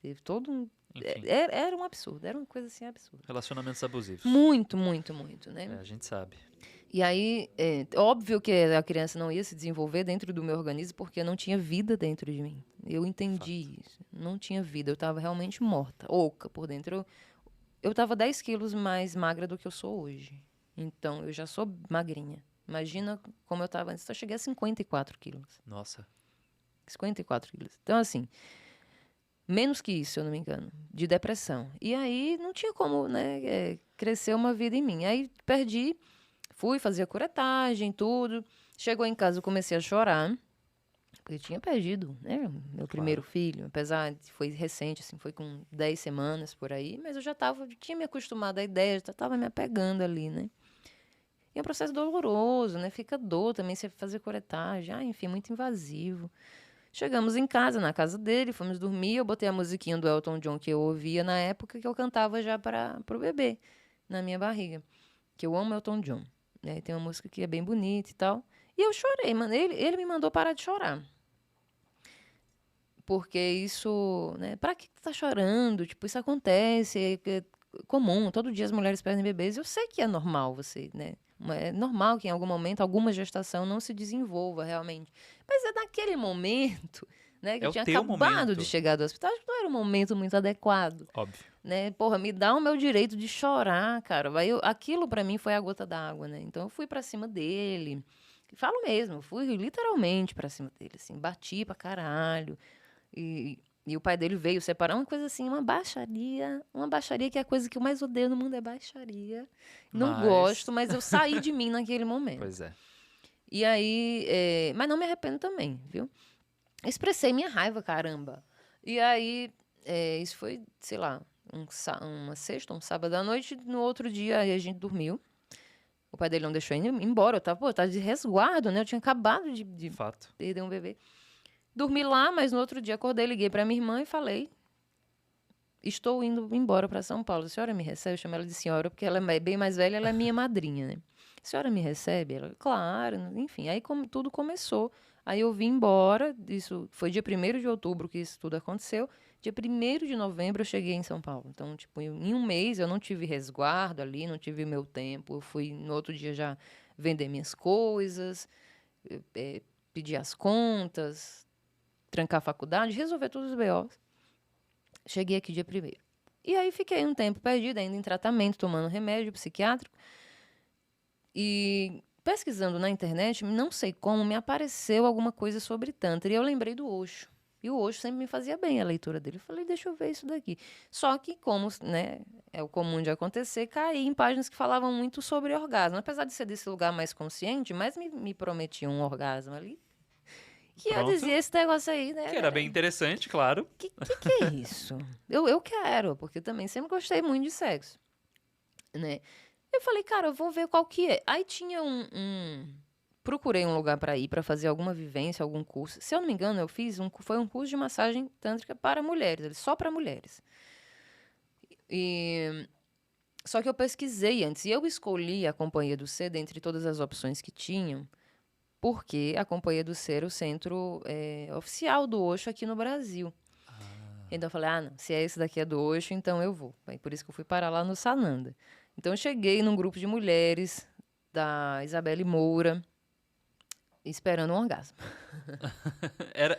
Teve todo um... Enfim, Era um absurdo, era uma coisa assim absurda. relacionamentos abusivos. Muito, muito, muito, né? A gente sabe. E aí, óbvio que a criança não ia se desenvolver dentro do meu organismo porque não tinha vida dentro de mim. Eu entendi isso. Não tinha vida. Eu estava realmente morta, oca por dentro. Eu estava 10 quilos mais magra do que eu sou hoje. Então, eu já sou magrinha. Imagina como eu estava antes. Então, eu cheguei a 54 quilos. Nossa, 54 quilos. Então, assim, menos que isso, se eu não me engano, de depressão. E aí, não tinha como, né, crescer uma vida em mim. Aí, perdi. Fui fazer a curetagem, tudo. Chegou em casa, eu comecei a chorar. Porque eu tinha perdido, né? Meu primeiro claro. filho. Apesar de foi recente, assim, foi com 10 semanas por aí. Mas eu já tinha me acostumado à ideia, já estava me apegando ali, né? E é um processo doloroso, né? Fica dor também você fazer curetagem. Enfim, muito invasivo. Chegamos em casa, na casa dele, fomos dormir. Eu botei a musiquinha do Elton John que eu ouvia na época que eu cantava já pro bebê, na minha barriga. Que eu amo Elton John. Né? Tem uma música que é bem bonita e tal. E eu chorei, mano. Ele me mandou parar de chorar. Porque isso, né? Pra que tu tá chorando? Tipo, isso acontece, é comum. Todo dia as mulheres perdem bebês. Eu sei que é normal você, né? É normal que em algum momento alguma gestação não se desenvolva realmente. Mas é naquele momento, né? Que É eu o tinha teu acabado de momento, chegar do hospital. Acho que não era um momento muito adequado. óbvio. Né? Porra, me dá o meu direito de chorar, cara. Aquilo pra mim foi a gota d'água, né? Então eu fui pra cima dele. Falo mesmo, fui literalmente pra cima dele, assim, bati pra caralho. E o pai dele veio separar uma coisa assim, uma baixaria que é a coisa que eu mais odeio no mundo é baixaria. Não Mas, gosto, mas eu saí de mim naquele momento. pois é. E aí, mas não me arrependo também, viu? Expressei minha raiva, caramba. E aí, isso foi, sei lá, uma sexta, um sábado à noite. No outro dia, aí a gente dormiu. O pai dele não deixou ele ir embora. Eu tava de resguardo, né? Eu tinha acabado de Fato. perder um bebê. Dormi lá, mas no outro dia acordei, liguei pra minha irmã e falei: estou indo embora para São Paulo. A senhora me recebe? Eu chamo ela de senhora, porque ela é bem mais velha, ela é minha madrinha, né? A senhora me recebe? Ela, claro, enfim. Aí tudo começou. Aí eu vim embora, isso foi dia 1º de outubro que isso tudo aconteceu. Dia 1º de novembro eu cheguei em São Paulo. Então, tipo, em um mês eu não tive resguardo ali, não tive meu tempo. Eu fui no outro dia já vender minhas coisas, pedir as contas, trancar a faculdade, resolver todos os BOs. Cheguei aqui dia 1º. E aí fiquei um tempo perdida, ainda em tratamento, tomando remédio psiquiátrico. E pesquisando na internet, não sei como, me apareceu alguma coisa sobre Tantra. E eu lembrei do Osho. E o Osho sempre me fazia bem a leitura dele. Eu falei, deixa eu ver isso daqui. Só que, como, né, é o comum de acontecer, caí em páginas que falavam muito sobre orgasmo. Apesar de ser desse lugar mais consciente, mas me prometiam um orgasmo ali. Que eu Pronto. dizia, esse negócio aí, né? Que era bem interessante, claro. Que é isso? Eu quero, porque eu também sempre gostei muito de sexo, né? Eu falei, cara, eu vou ver qual que é. Aí tinha procurei um lugar para ir, para fazer alguma vivência, algum curso. Se eu não me engano, eu fiz foi um curso de massagem tântrica para mulheres, só para mulheres. E Só que eu pesquisei antes e eu escolhi a Companhia do Ser dentre todas as opções que tinham, porque a Companhia do Ser era o centro oficial do Osho aqui no Brasil. Ah, Então eu falei, não, se é esse daqui é do Osho, então eu vou. Aí por isso que eu fui parar lá no Sananda. Então eu cheguei num grupo de mulheres da Isabelle Moura, esperando um orgasmo.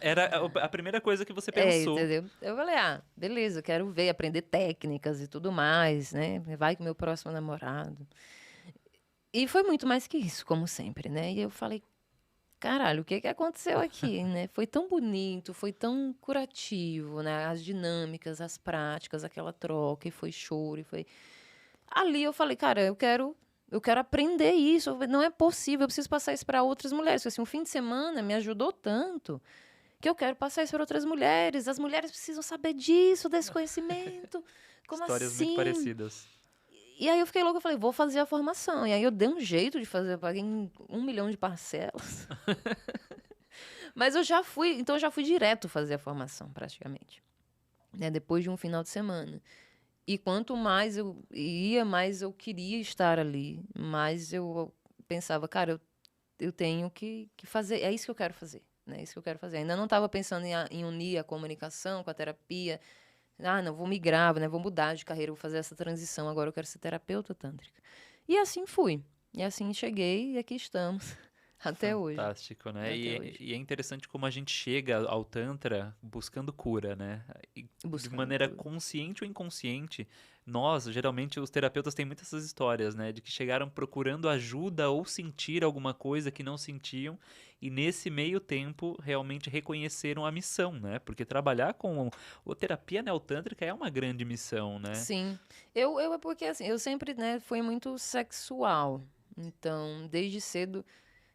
era a primeira coisa que você pensou. Entendeu? Eu falei, beleza, eu quero ver, aprender técnicas e tudo mais, né? Vai com o meu próximo namorado. E foi muito mais que isso, como sempre, né? E eu falei, caralho, o que que aconteceu aqui, né? Foi tão bonito, foi tão curativo, né? As dinâmicas, as práticas, aquela troca, e foi choro, e foi... Ali eu falei, cara, eu quero aprender isso, não é possível, eu preciso passar isso para outras mulheres. Porque, assim, um fim de semana me ajudou tanto que eu quero passar isso para outras mulheres. As mulheres precisam saber disso, desse conhecimento. Como Histórias muito assim? parecidas. E aí eu fiquei louca, eu falei, vou fazer a formação. E aí eu dei um jeito de fazer, eu paguei em 1 milhão de parcelas. Mas então eu já fui direto fazer a formação, praticamente. Né? Depois de um final de semana. E quanto mais eu ia, mais eu queria estar ali. Mais eu pensava, cara, eu tenho que fazer, é isso que eu quero fazer. Né? É isso que eu quero fazer. Ainda não estava pensando em unir a comunicação com a terapia. Não, vou migrar, né? Vou mudar de carreira, vou fazer essa transição. Agora eu quero ser terapeuta tântrica. E assim fui. E assim cheguei e aqui estamos. Até hoje. Fantástico, né? Até E, hoje. e é interessante como a gente chega ao Tantra buscando cura, né? E de Buscando maneira cura. consciente ou inconsciente, nós, geralmente, os terapeutas têm muitas essas histórias, né? De que chegaram procurando ajuda ou sentir alguma coisa que não sentiam, e nesse meio tempo realmente reconheceram a missão, né? Porque trabalhar com a terapia neotântrica é uma grande missão, né? Sim. Eu é porque assim, eu sempre, né, fui muito sexual. Então, desde cedo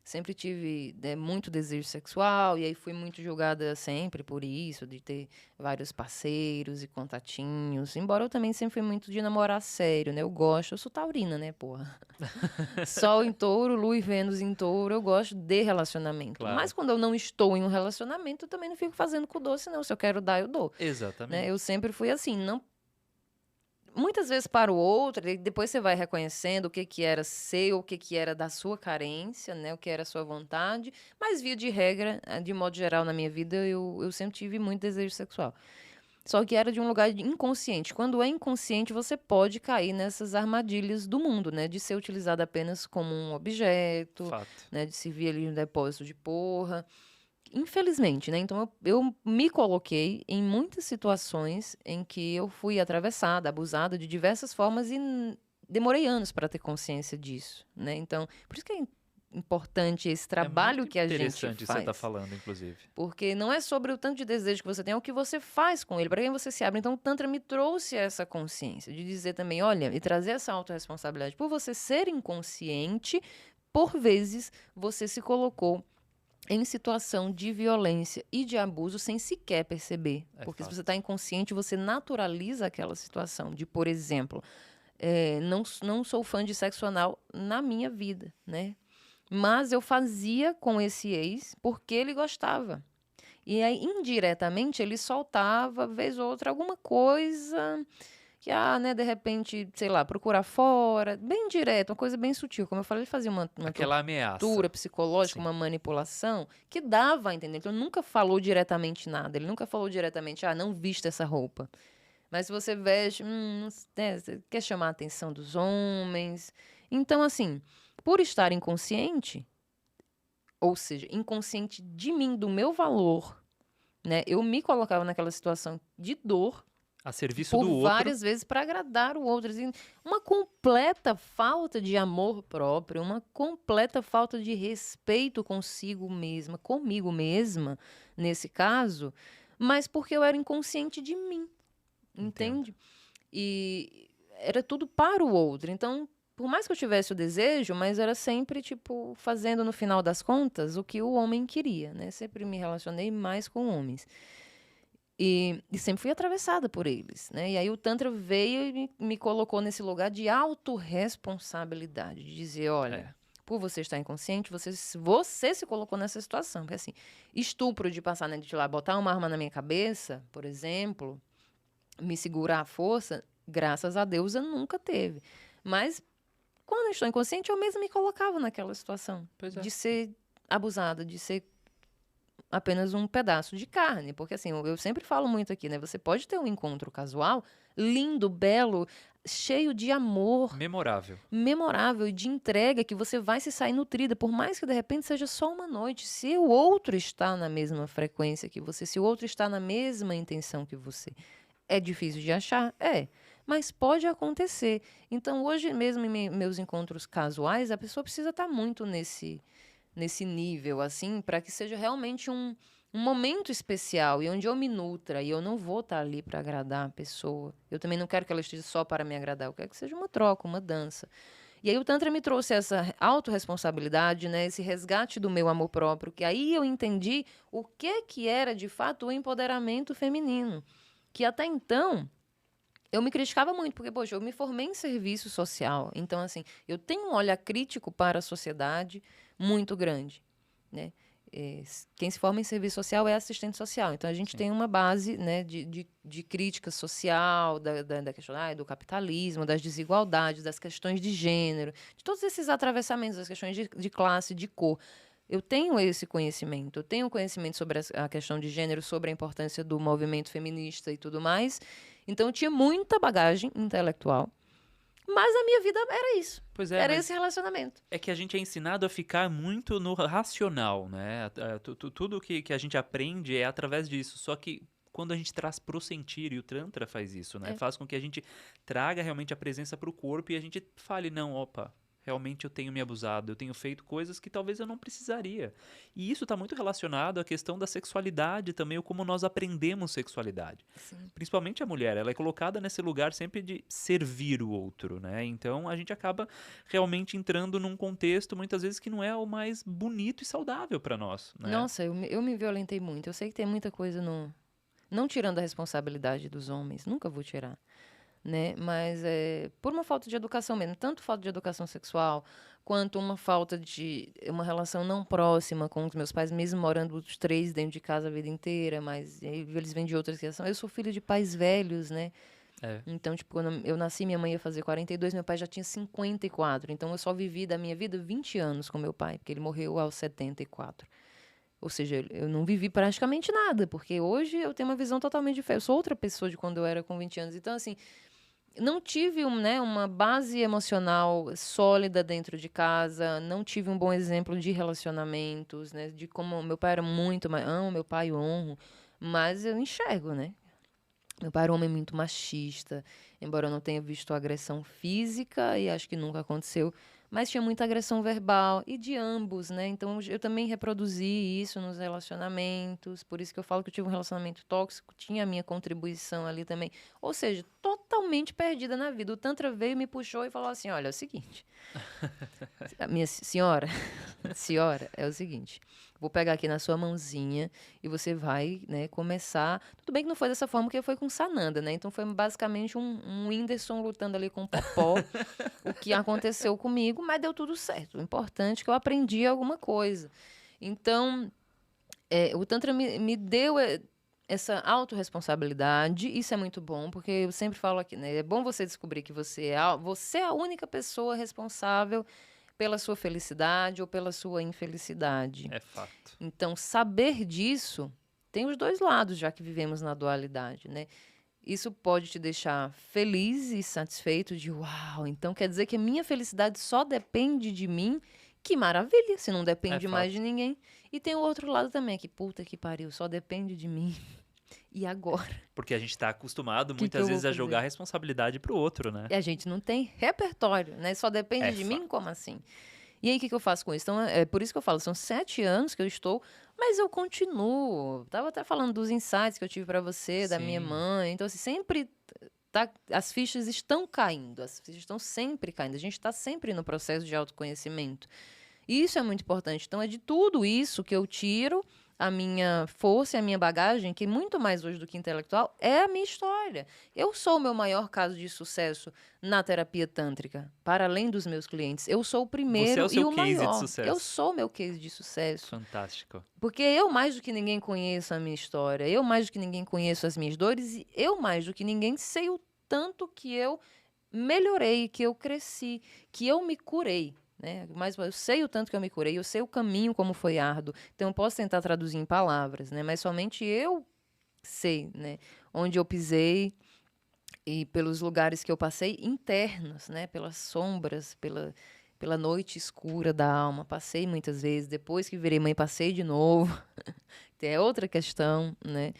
sempre tive, né, muito desejo sexual, e aí fui muito julgada sempre por isso, de ter vários parceiros e contatinhos. Embora eu também sempre fui muito de namorar sério, né? Eu sou taurina, né, porra? Sol em touro, Lua e Vênus em touro, eu gosto de relacionamento. Mas Claro. quando eu não estou em um relacionamento, eu também não fico fazendo com doce, não. Se eu quero dar, eu dou. Né? Eu Exatamente. sempre fui assim, não muitas vezes para o outro, e depois você vai reconhecendo o que que era seu, o que que era da sua carência, né? O que era a sua vontade. Mas, via de regra, de modo geral, na minha vida, eu sempre tive muito desejo sexual. Só que era de um lugar inconsciente. Quando é inconsciente, você pode cair nessas armadilhas do mundo, né? De ser utilizado apenas como um objeto, Fato. né? De servir ali um depósito de porra. Infelizmente, né? Então eu me coloquei em muitas situações em que eu fui atravessada, abusada de diversas formas e demorei anos para ter consciência disso, né? Então, por isso que é importante esse É trabalho muito que a gente interessante você estar faz. falando, inclusive. Porque não é sobre o tanto de desejo que você tem, é o que você faz com ele, para quem você se abre. Então, o Tantra me trouxe essa consciência de dizer também, olha, e trazer essa autorresponsabilidade. Por você ser inconsciente, por vezes você se colocou em situação de violência e de abuso sem sequer perceber. É Porque se fato. você está inconsciente, você naturaliza aquela situação. De, por exemplo, não sou fã de sexo anal na minha vida, né? Mas eu fazia com esse ex porque ele gostava. E aí, indiretamente, ele soltava, vez ou outra, alguma coisa que, né, de repente, sei lá, procurar fora, bem direto, uma coisa bem sutil. Como eu falei, ele fazia uma Aquela tortura ameaça. psicológica, Sim. uma manipulação, que dava a entender. Então, ele nunca falou diretamente nada. Ele nunca falou diretamente, não vista essa roupa. Mas se você veste, né, você quer chamar a atenção dos homens. Então, assim, por estar inconsciente, ou seja, inconsciente de mim, do meu valor, né, eu me colocava naquela situação de dor A serviço por do outro. várias vezes para agradar o outro. Assim, uma completa falta de amor próprio, uma completa falta de respeito consigo mesma, comigo mesma, nesse caso, mas porque eu era inconsciente de mim, Entendo. entende? E era tudo para o outro. Então, por mais que eu tivesse o desejo, mas era sempre, tipo, fazendo no final das contas o que o homem queria, né? Sempre me relacionei mais com homens. E sempre fui atravessada por eles, né? E aí o Tantra veio e me colocou nesse lugar de autorresponsabilidade, de dizer, olha, É. por você estar inconsciente, você se colocou nessa situação. Porque assim, estupro de passar, né, de lá, botar uma arma na minha cabeça, por exemplo, me segurar à força, Graças a Deus, eu nunca teve. Mas, quando eu estou inconsciente, eu mesma me colocava naquela situação Pois é. de ser abusada, de ser apenas um pedaço de carne. Porque, assim, eu sempre falo muito aqui, né? Você pode ter um encontro casual lindo, belo, cheio de amor, Memorável. memorável e de entrega, que você vai se sair nutrida, por mais que de repente seja só uma noite. Se o outro está na mesma frequência que você, se o outro está na mesma intenção que você, é difícil de achar? É. Mas pode acontecer. Então, hoje mesmo, em meus encontros casuais, a pessoa precisa estar muito nesse nível, assim, para que seja realmente um momento especial e onde eu me nutra e eu não vou estar ali para agradar a pessoa. Eu também não quero que ela esteja só para me agradar, eu quero que seja uma troca, uma dança. E aí o Tantra me trouxe essa autorresponsabilidade, né, esse resgate do meu amor próprio, que aí eu entendi o que era de fato o empoderamento feminino, que até então eu me criticava muito, porque, poxa, eu me formei em serviço social. Então, assim, eu tenho um olhar crítico para a sociedade muito grande, né? Quem se forma em serviço social é assistente social. Então, a gente Sim. tem uma base, né, de crítica social, da questão do capitalismo, das desigualdades, das questões de gênero, de todos esses atravessamentos, das questões de classe, de cor. Eu tenho esse conhecimento. Eu tenho conhecimento sobre a questão de gênero, sobre a importância do movimento feminista e tudo mais. Então, eu tinha muita bagagem intelectual. Mas a minha vida era isso. Pois é, Era mas esse relacionamento. é que a gente é ensinado a ficar muito no racional, né? Tudo que a gente aprende é através disso. Só que quando a gente traz pro sentir, e o Tantra faz isso, né? É. Faz com que a gente traga realmente a presença pro corpo e a gente fale, não, opa, realmente eu tenho me abusado, eu tenho feito coisas que talvez eu não precisaria. E isso está muito relacionado à questão da sexualidade também, ou como nós aprendemos sexualidade. Sim. Principalmente a mulher, ela é colocada nesse lugar sempre de servir o outro, né? Então a gente acaba realmente entrando num contexto muitas vezes que não é o mais bonito e saudável para nós, né? Nossa, eu me violentei muito. Eu sei que tem muita coisa no... Não tirando a responsabilidade dos homens, nunca vou tirar, né? Mas por uma falta de educação mesmo, tanto falta de educação sexual, quanto uma falta de uma relação não próxima com os meus pais, mesmo morando os três dentro de casa a vida inteira, mas eles vêm de outras criações. Eu sou filha de pais velhos, né? É. Então, tipo, quando eu nasci, minha mãe ia fazer 42, meu pai já tinha 54. Então, eu só vivi da minha vida 20 anos com meu pai, porque ele morreu aos 74. Ou seja, eu não vivi praticamente nada, porque hoje eu tenho uma visão totalmente diferente. Eu sou outra pessoa de quando eu era com 20 anos. Então, assim, não tive uma base emocional sólida dentro de casa, não tive um bom exemplo de relacionamentos, né? De como meu pai era muito, amo meu pai, honro, mas eu enxergo, né? Meu pai era um homem muito machista, embora eu não tenha visto agressão física, e acho que nunca aconteceu, mas tinha muita agressão verbal, e de ambos, né? Então eu também reproduzi isso nos relacionamentos, por isso que eu falo que eu tive um relacionamento tóxico, tinha a minha contribuição ali também. Ou seja, totalmente perdida na vida. O Tantra veio, me puxou e falou assim: olha, é o seguinte, a minha senhora, senhora, é o seguinte. Vou pegar aqui na sua mãozinha e você vai, né, começar. Tudo bem que não foi dessa forma, porque foi com Sananda, né? Então foi basicamente um Whindersson lutando ali com o Popó, o que aconteceu comigo, mas deu tudo certo. O importante é que eu aprendi alguma coisa. Então, o Tantra me deu essa autorresponsabilidade. Isso é muito bom, porque eu sempre falo aqui, né? É bom você descobrir que você é a única pessoa responsável pela sua felicidade ou pela sua infelicidade. É fato. Então, saber disso tem os dois lados, já que vivemos na dualidade, né? Isso pode te deixar feliz e satisfeito de uau, então quer dizer que a minha felicidade só depende de mim? Que maravilha, se não depende mais de fato. ninguém. E tem o outro lado também, que puta que pariu, só depende de mim. E agora? Porque a gente tá acostumado Que muitas eu vou vezes a fazer? jogar a responsabilidade pro outro, né? E a gente não tem repertório, né? Só depende É de mim? fato. Como assim? E aí, o que eu faço com isso? Então, é por isso que eu falo, são 7 anos que eu estou, mas eu continuo. Tava até falando dos insights que eu tive para você, da minha Sim. mãe. Então, assim, sempre as fichas estão caindo, as fichas estão sempre caindo. A gente está sempre no processo de autoconhecimento. E isso é muito importante. Então, é de tudo isso que eu tiro a minha força e a minha bagagem, que muito mais hoje do que intelectual, é a minha história. Eu sou o meu maior caso de sucesso na terapia tântrica, para além dos meus clientes. Eu sou o primeiro Você é o e seu o case de maior. sucesso. Eu sou meu case de sucesso. Fantástico. Porque eu, mais do que ninguém, conheço a minha história. Eu, mais do que ninguém, conheço as minhas dores. E eu, mais do que ninguém, sei o tanto que eu melhorei, que eu cresci, que eu me curei. Né? Mas eu sei o tanto que eu me curei, eu sei o caminho como foi árduo. Então eu posso tentar traduzir em palavras, né? Mas somente eu sei, né? Onde eu pisei e pelos lugares que eu passei internos, né? Pelas sombras, pela noite escura da alma. Passei muitas vezes. Depois que virei mãe, passei de novo. É outra questão, né?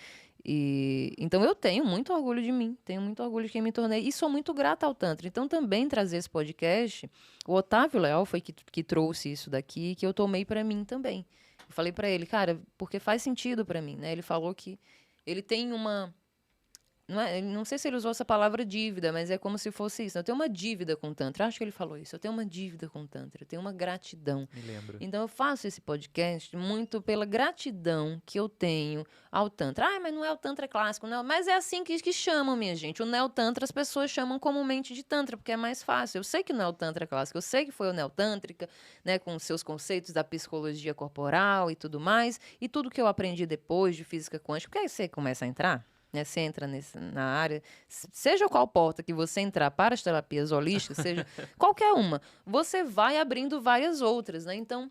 E, então eu tenho muito orgulho de mim, tenho muito orgulho de quem me tornei e sou muito grata ao Tantra. Então também trazer esse podcast, o Otávio Leal foi que trouxe isso daqui, que eu tomei para mim também. Eu falei para ele, cara, porque faz sentido para mim, né? Ele falou que ele tem uma não sei se ele usou essa palavra dívida, mas é como se fosse isso. Eu tenho uma dívida com o Tantra. Acho que ele falou isso. Eu tenho uma dívida com o Tantra. Eu tenho uma gratidão. Me lembro. Então, eu faço esse podcast muito pela gratidão que eu tenho ao Tantra. Ah, mas não é o Tantra clássico, não. Mas é assim que chamam, minha gente. O Neo-Tantra, as pessoas chamam comumente de Tantra, porque é mais fácil. Eu sei que não é o Tantra clássico. Eu sei que foi o Neo-Tântrica, né, com seus conceitos da psicologia corporal e tudo mais. E tudo que eu aprendi depois de física quântica. Porque aí você começa a entrar, né, você entra na área, seja qual porta que você entrar para as terapias holísticas, seja qualquer uma, você vai abrindo várias outras, né? Então,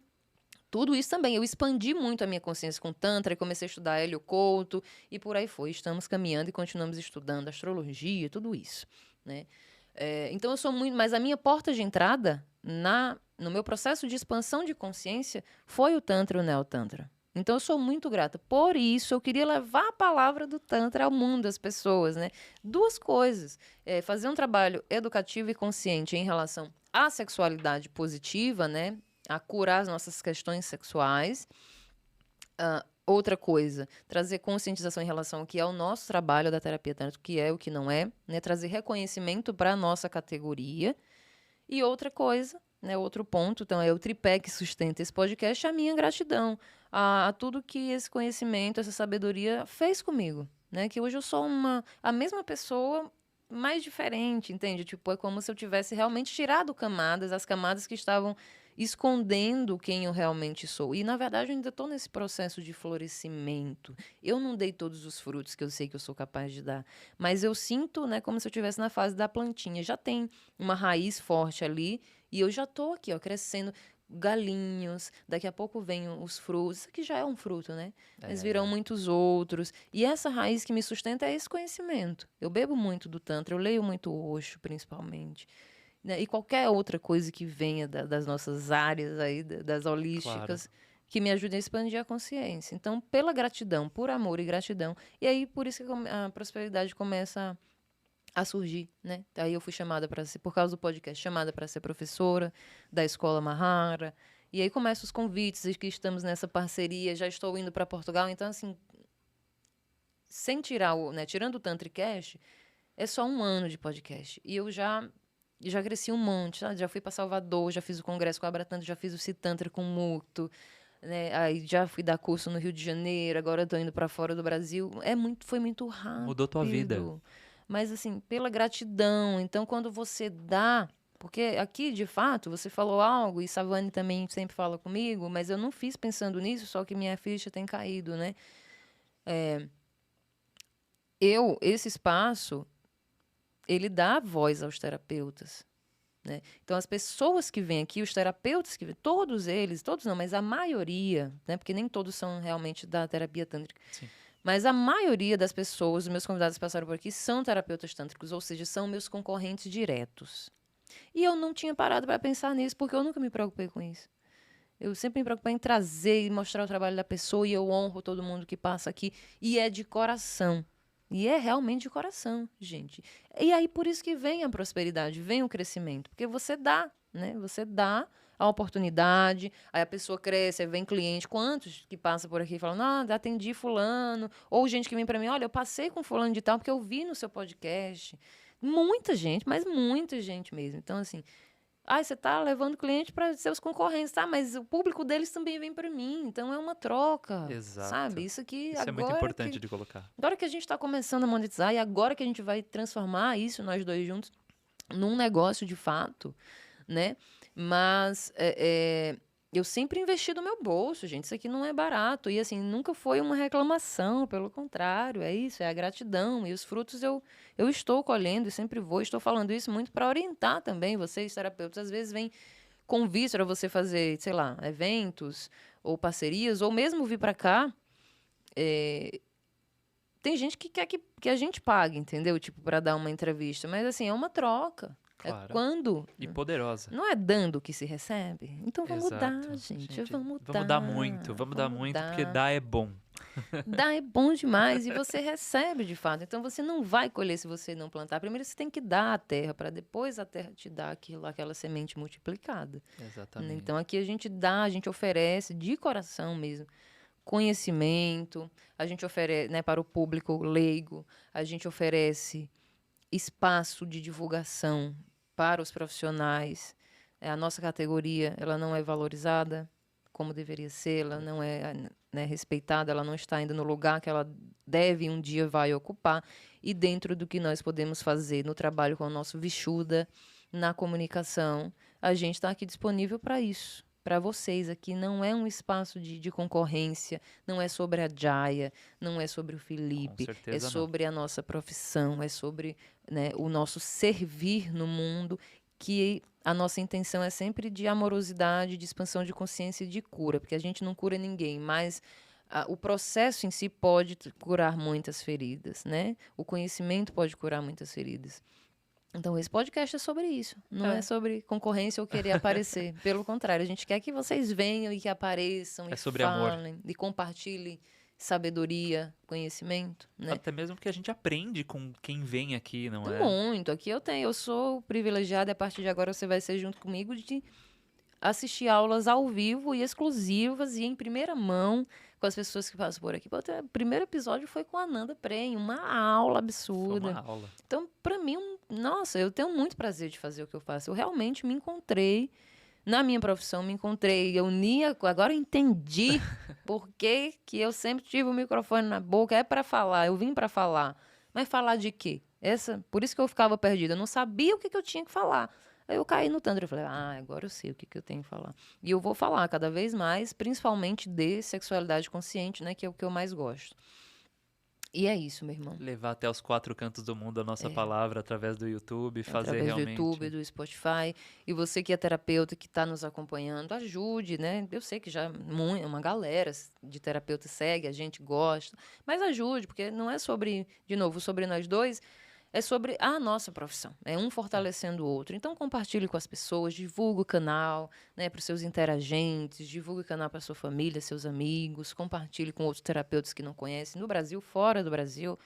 tudo isso também. Eu expandi muito a minha consciência com Tantra, comecei a estudar Hélio Couto e por aí foi. Estamos caminhando e continuamos estudando astrologia, tudo isso, né? Então, eu sou muito... Mas a minha porta de entrada no meu processo de expansão de consciência foi o Tantra e o Neo-Tantra. Então, eu sou muito grata. Por isso, eu queria levar a palavra do Tantra ao mundo, às pessoas, né? Duas coisas. Fazer um trabalho educativo e consciente em relação à sexualidade positiva, né? A curar as nossas questões sexuais. Outra coisa, trazer conscientização em relação ao que é o nosso trabalho da terapia tântrica, o que é, o que não é, né? Trazer reconhecimento para a nossa categoria. E outra coisa, né, outro ponto, então é o tripé que sustenta esse podcast, a minha gratidão a tudo que esse conhecimento, essa sabedoria fez comigo, né? Que hoje eu sou a mesma pessoa, mais diferente, entende? Tipo, é como se eu tivesse realmente tirado camadas, as camadas que estavam escondendo quem eu realmente sou. E, na verdade, eu ainda estou nesse processo de florescimento. Eu não dei todos os frutos que eu sei que eu sou capaz de dar, mas eu sinto, né, como se eu estivesse na fase da plantinha. Já tem uma raiz forte ali e eu já estou aqui, ó, crescendo galinhos, daqui a pouco vem os frutos, isso aqui já é um fruto, né? Mas virão muitos outros. E essa raiz que me sustenta é esse conhecimento. Eu bebo muito do Tantra, eu leio muito Osho, principalmente. Né? E qualquer outra coisa que venha das nossas áreas aí, das holísticas, claro, que me ajude a expandir a consciência. Então, pela gratidão, por amor e gratidão. E aí, por isso que a prosperidade começa a surgir, né? Aí eu fui chamada para ser, por causa do podcast, chamada para ser professora da Escola Mahara. E aí começam os convites, e que estamos nessa parceria, já estou indo para Portugal. Então, assim, sem tirar né, tirando o Tantricast, é só 1 ano de podcast. E eu já cresci um monte, sabe? Já fui para Salvador, já fiz o congresso com a Abratantra, já fiz o Citantra com o Mukto, né? Aí já fui dar curso no Rio de Janeiro, agora estou indo para fora do Brasil. Foi muito rápido. Mudou tua vida. Mas, assim, pela gratidão. Então, quando você dá... Porque aqui, de fato, você falou algo, e Savane também sempre fala comigo, mas eu não fiz pensando nisso, só que minha ficha tem caído, né? Esse espaço, ele dá voz aos terapeutas, né? Então, as pessoas que vêm aqui, os terapeutas que vêm, todos eles, todos não, mas a maioria, né? Porque nem todos são realmente da terapia tântrica. Sim. Mas a maioria das pessoas, os meus convidados que passaram por aqui, são terapeutas tântricos, ou seja, são meus concorrentes diretos. E eu não tinha parado para pensar nisso, porque eu nunca me preocupei com isso. Eu sempre me preocupei em trazer e mostrar o trabalho da pessoa, e eu honro todo mundo que passa aqui. E é de coração. E é realmente de coração, gente. E aí, por isso que vem a prosperidade, vem o crescimento. Porque você dá, né? Você dá a oportunidade, aí a pessoa cresce, aí vem cliente. Quantos que passam por aqui e falam, atendi fulano. Ou gente que vem para mim, olha, eu passei com fulano de tal, porque eu vi no seu podcast. Muita gente, mas muita gente mesmo. Então, assim, você está levando cliente para seus concorrentes, tá? Mas o público deles também vem para mim. Então, é uma troca. Exato. Sabe? Isso aqui Isso é muito importante de colocar. Agora que a gente está começando a monetizar e agora que a gente vai transformar isso, nós dois juntos, num negócio de fato, né? Mas eu sempre investi do meu bolso, gente. Isso aqui não é barato. E assim, nunca foi uma reclamação, pelo contrário, é isso, é a gratidão. E os frutos eu estou colhendo e sempre vou. Estou falando isso muito para orientar também vocês, terapeutas. Às vezes vem convite para você fazer, sei lá, eventos ou parcerias, ou mesmo vir para cá. Tem gente que quer que a gente pague, entendeu? Tipo, para dar uma entrevista. Mas assim, é uma troca. É Claro. quando. E poderosa. Não é dando que se recebe? Então vamos dar, Exato. gente. Vamos Vamos dar muito, vamos dar muito, porque dar é bom. Dar é bom demais e você recebe de fato. Então você não vai colher se você não plantar. Primeiro você tem que dar a terra, para depois a terra te dar aquela semente multiplicada. Exatamente. Então aqui a gente dá, a gente oferece de coração mesmo conhecimento, a gente oferece, né, para o público leigo, a gente oferece espaço de divulgação para os profissionais. A nossa categoria, ela não é valorizada como deveria ser, ela não é, né, respeitada, ela não está ainda no lugar que ela deve um dia vai ocupar. E dentro do que nós podemos fazer no trabalho com o nosso Vishuddha, na comunicação, a gente está aqui disponível para isso. Para vocês aqui, não é um espaço de concorrência, não é sobre a Jaya, não é sobre o Felipe, é sobre a nossa profissão, é sobre, né, o nosso servir no mundo, que a nossa intenção é sempre de amorosidade, de expansão de consciência e de cura, porque a gente não cura ninguém, mas o processo em si pode curar muitas feridas, né? O conhecimento pode curar muitas feridas. Então, esse podcast é sobre isso. Não é sobre concorrência ou querer aparecer. Pelo contrário, a gente quer que vocês venham e que apareçam e sobre falem amor. e compartilhem sabedoria, conhecimento, né? Até mesmo que a gente aprende com quem vem aqui, não é? Muito. Aqui eu sou privilegiada, e a partir de agora você vai ser junto comigo de assistir aulas ao vivo e exclusivas e em primeira mão com as pessoas que passam por aqui. O primeiro episódio foi com a Ananda Prem, uma aula absurda. Foi uma aula. Então, para mim, nossa, eu tenho muito prazer de fazer o que eu faço. Eu realmente me encontrei na minha profissão, agora eu entendi por que eu sempre tive o microfone na boca. É para falar, eu vim para falar. Mas falar de quê? Por isso que eu ficava perdida. Eu não sabia o que eu tinha que falar. Aí eu caí no Tantra e falei, agora eu sei o que eu tenho que falar. E eu vou falar cada vez mais, principalmente de sexualidade consciente, né? Que é o que eu mais gosto. E é isso, meu irmão. Levar até os 4 cantos do mundo a nossa palavra através do YouTube, fazer através realmente... do YouTube, do Spotify. E você que é terapeuta, que está nos acompanhando, ajude, né? Eu sei que já uma galera de terapeutas segue, a gente gosta. Mas ajude, porque não é sobre, de novo, sobre nós dois, é sobre a nossa profissão. É um fortalecendo o outro. Então, compartilhe com as pessoas, divulgue o canal, né, para os seus interagentes, divulgue o canal para sua família, seus amigos, compartilhe com outros terapeutas que não conhecem, no Brasil, fora do Brasil.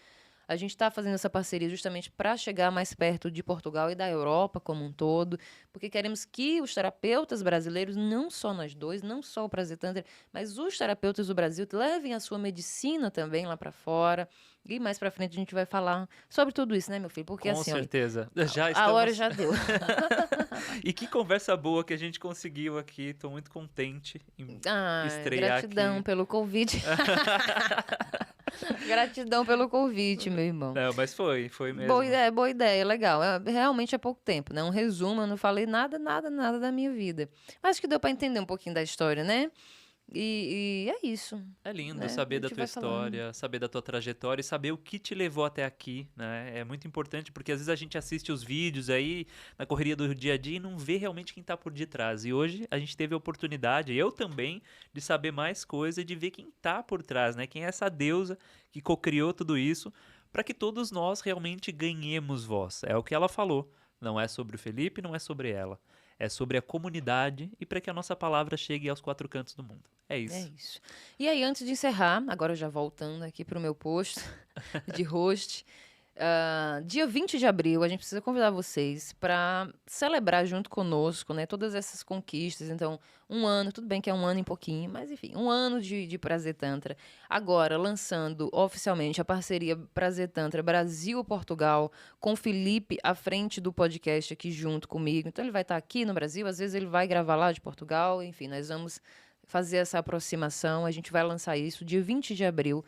A gente está fazendo essa parceria justamente para chegar mais perto de Portugal e da Europa como um todo, porque queremos que os terapeutas brasileiros, não só nós dois, não só o Prazer Tantra, mas os terapeutas do Brasil levem a sua medicina também lá para fora. E mais para frente a gente vai falar sobre tudo isso, né, meu filho? Porque com assim, certeza. A hora já deu. E que conversa boa que a gente conseguiu aqui. Estou muito contente em estrear gratidão aqui. pelo convite. Gratidão pelo convite, meu irmão. Não, mas foi mesmo. Boa ideia, legal. Realmente é pouco tempo, né? Um resumo, eu não falei nada da minha vida. Acho que deu para entender um pouquinho da história, né? E é isso. É lindo saber da tua história, saber da tua trajetória e saber o que te levou até aqui, né? É muito importante porque às vezes a gente assiste os vídeos aí na correria do dia a dia e não vê realmente quem tá por detrás. E hoje a gente teve a oportunidade, eu também, de saber mais coisa e de ver quem tá por trás, né? Quem é essa deusa que cocriou tudo isso para que todos nós realmente ganhemos voz. É o que ela falou. Não é sobre o Felipe, não é sobre ela. É sobre a comunidade e para que a nossa palavra chegue aos 4 cantos do mundo. É isso. É isso. E aí, antes de encerrar, agora já voltando aqui para o meu posto de host, dia 20 de abril, a gente precisa convidar vocês para celebrar junto conosco, né, todas essas conquistas. Então, um ano, tudo bem que é um ano e pouquinho, mas enfim, um ano de Prazer Tantra. Agora, lançando oficialmente a parceria Prazer Tantra Brasil-Portugal, com o Felipe à frente do podcast aqui junto comigo. Então, ele vai estar aqui no Brasil, às vezes ele vai gravar lá de Portugal, enfim, nós vamos fazer essa aproximação. A gente vai lançar isso dia 20 de abril,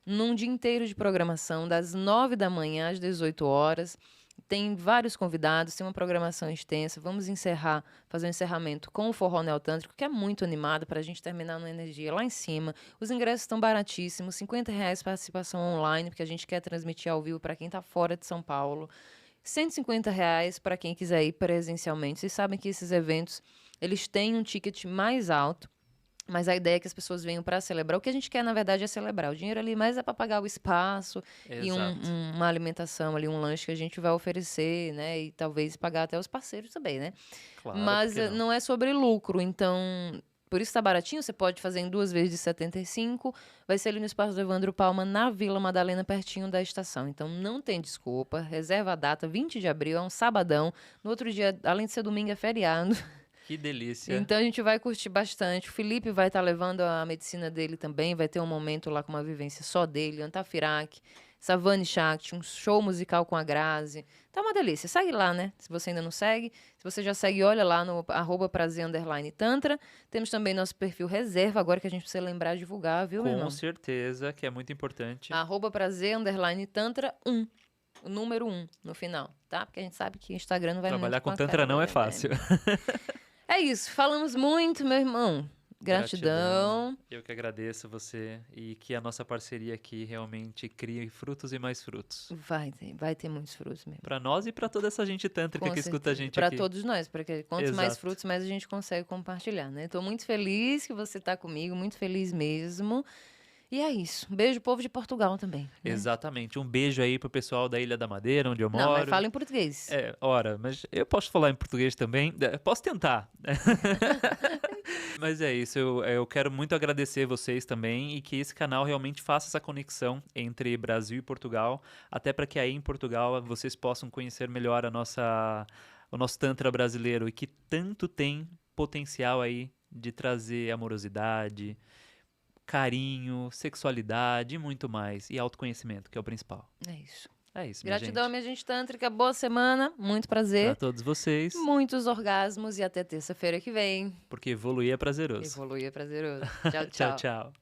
num dia inteiro de programação, das 9 da manhã às 18 horas. Tem vários convidados, tem uma programação extensa. Vamos fazer um encerramento com o Forró Neotântrico, que é muito animado para a gente terminar numa energia lá em cima. Os ingressos estão baratíssimos, R$ 50 participação online, porque a gente quer transmitir ao vivo para quem está fora de São Paulo. R$ 150 para quem quiser ir presencialmente. Vocês sabem que esses eventos, eles têm um ticket mais alto, mas a ideia é que as pessoas venham para celebrar. O que a gente quer, na verdade, é celebrar. O dinheiro ali mais é para pagar o espaço e Exato. uma alimentação ali, um lanche que a gente vai oferecer, né? E talvez pagar até os parceiros também, né? Claro, por Mas que não? não é sobre lucro, então... Por isso tá baratinho, você pode fazer em 2 vezes de 75. Vai ser ali no Espaço do Evandro Palma, na Vila Madalena, pertinho da estação. Então não tem desculpa, reserva a data, 20 de abril, é um sabadão. No outro dia, além de ser domingo, é feriado. Que delícia. Então a gente vai curtir bastante. O Felipe vai estar levando a medicina dele também, vai ter um momento lá com uma vivência só dele, Antafirac, Savani Shakti, um show musical com a Grazi. Tá uma delícia. Segue lá, né? Se você ainda não segue. Se você já segue, olha lá no @prazer_tantra. Temos também nosso perfil reserva, agora que a gente precisa lembrar de divulgar, viu, meu Com irmão? certeza, que é muito importante. @prazer_tantra 1. O número 1 no final, tá? Porque a gente sabe que Instagram não vai Trabalhar muito com a Tantra cara, não né? é fácil. É isso. Falamos muito, meu irmão. Gratidão. Eu que agradeço você e que a nossa parceria aqui realmente crie frutos e mais frutos. Vai ter muitos frutos mesmo. Pra nós e pra toda essa gente tântrica Com que escuta a certeza. gente Para aqui. todos nós, porque quanto mais Exato. frutos, mais a gente consegue compartilhar, né? Tô muito feliz que você tá comigo, muito feliz mesmo. E é isso. Um beijo, povo de Portugal também. Né? Exatamente. Um beijo aí pro pessoal da Ilha da Madeira, onde eu Não, mas moro. fala em português. Mas eu posso falar em português também. Posso tentar. Mas é isso, eu quero muito agradecer vocês também e que esse canal realmente faça essa conexão entre Brasil e Portugal, até para que aí em Portugal vocês possam conhecer melhor o nosso Tantra brasileiro e que tanto tem potencial aí de trazer amorosidade, carinho, sexualidade e muito mais, e autoconhecimento, que é o principal. É isso. É isso, minha Gratidão, gente. minha gente tântrica. Boa semana. Muito prazer. Para todos vocês, Muitos orgasmos e até terça-feira que vem. porque evoluir é prazeroso. Evoluir é prazeroso. Tchau, tchau.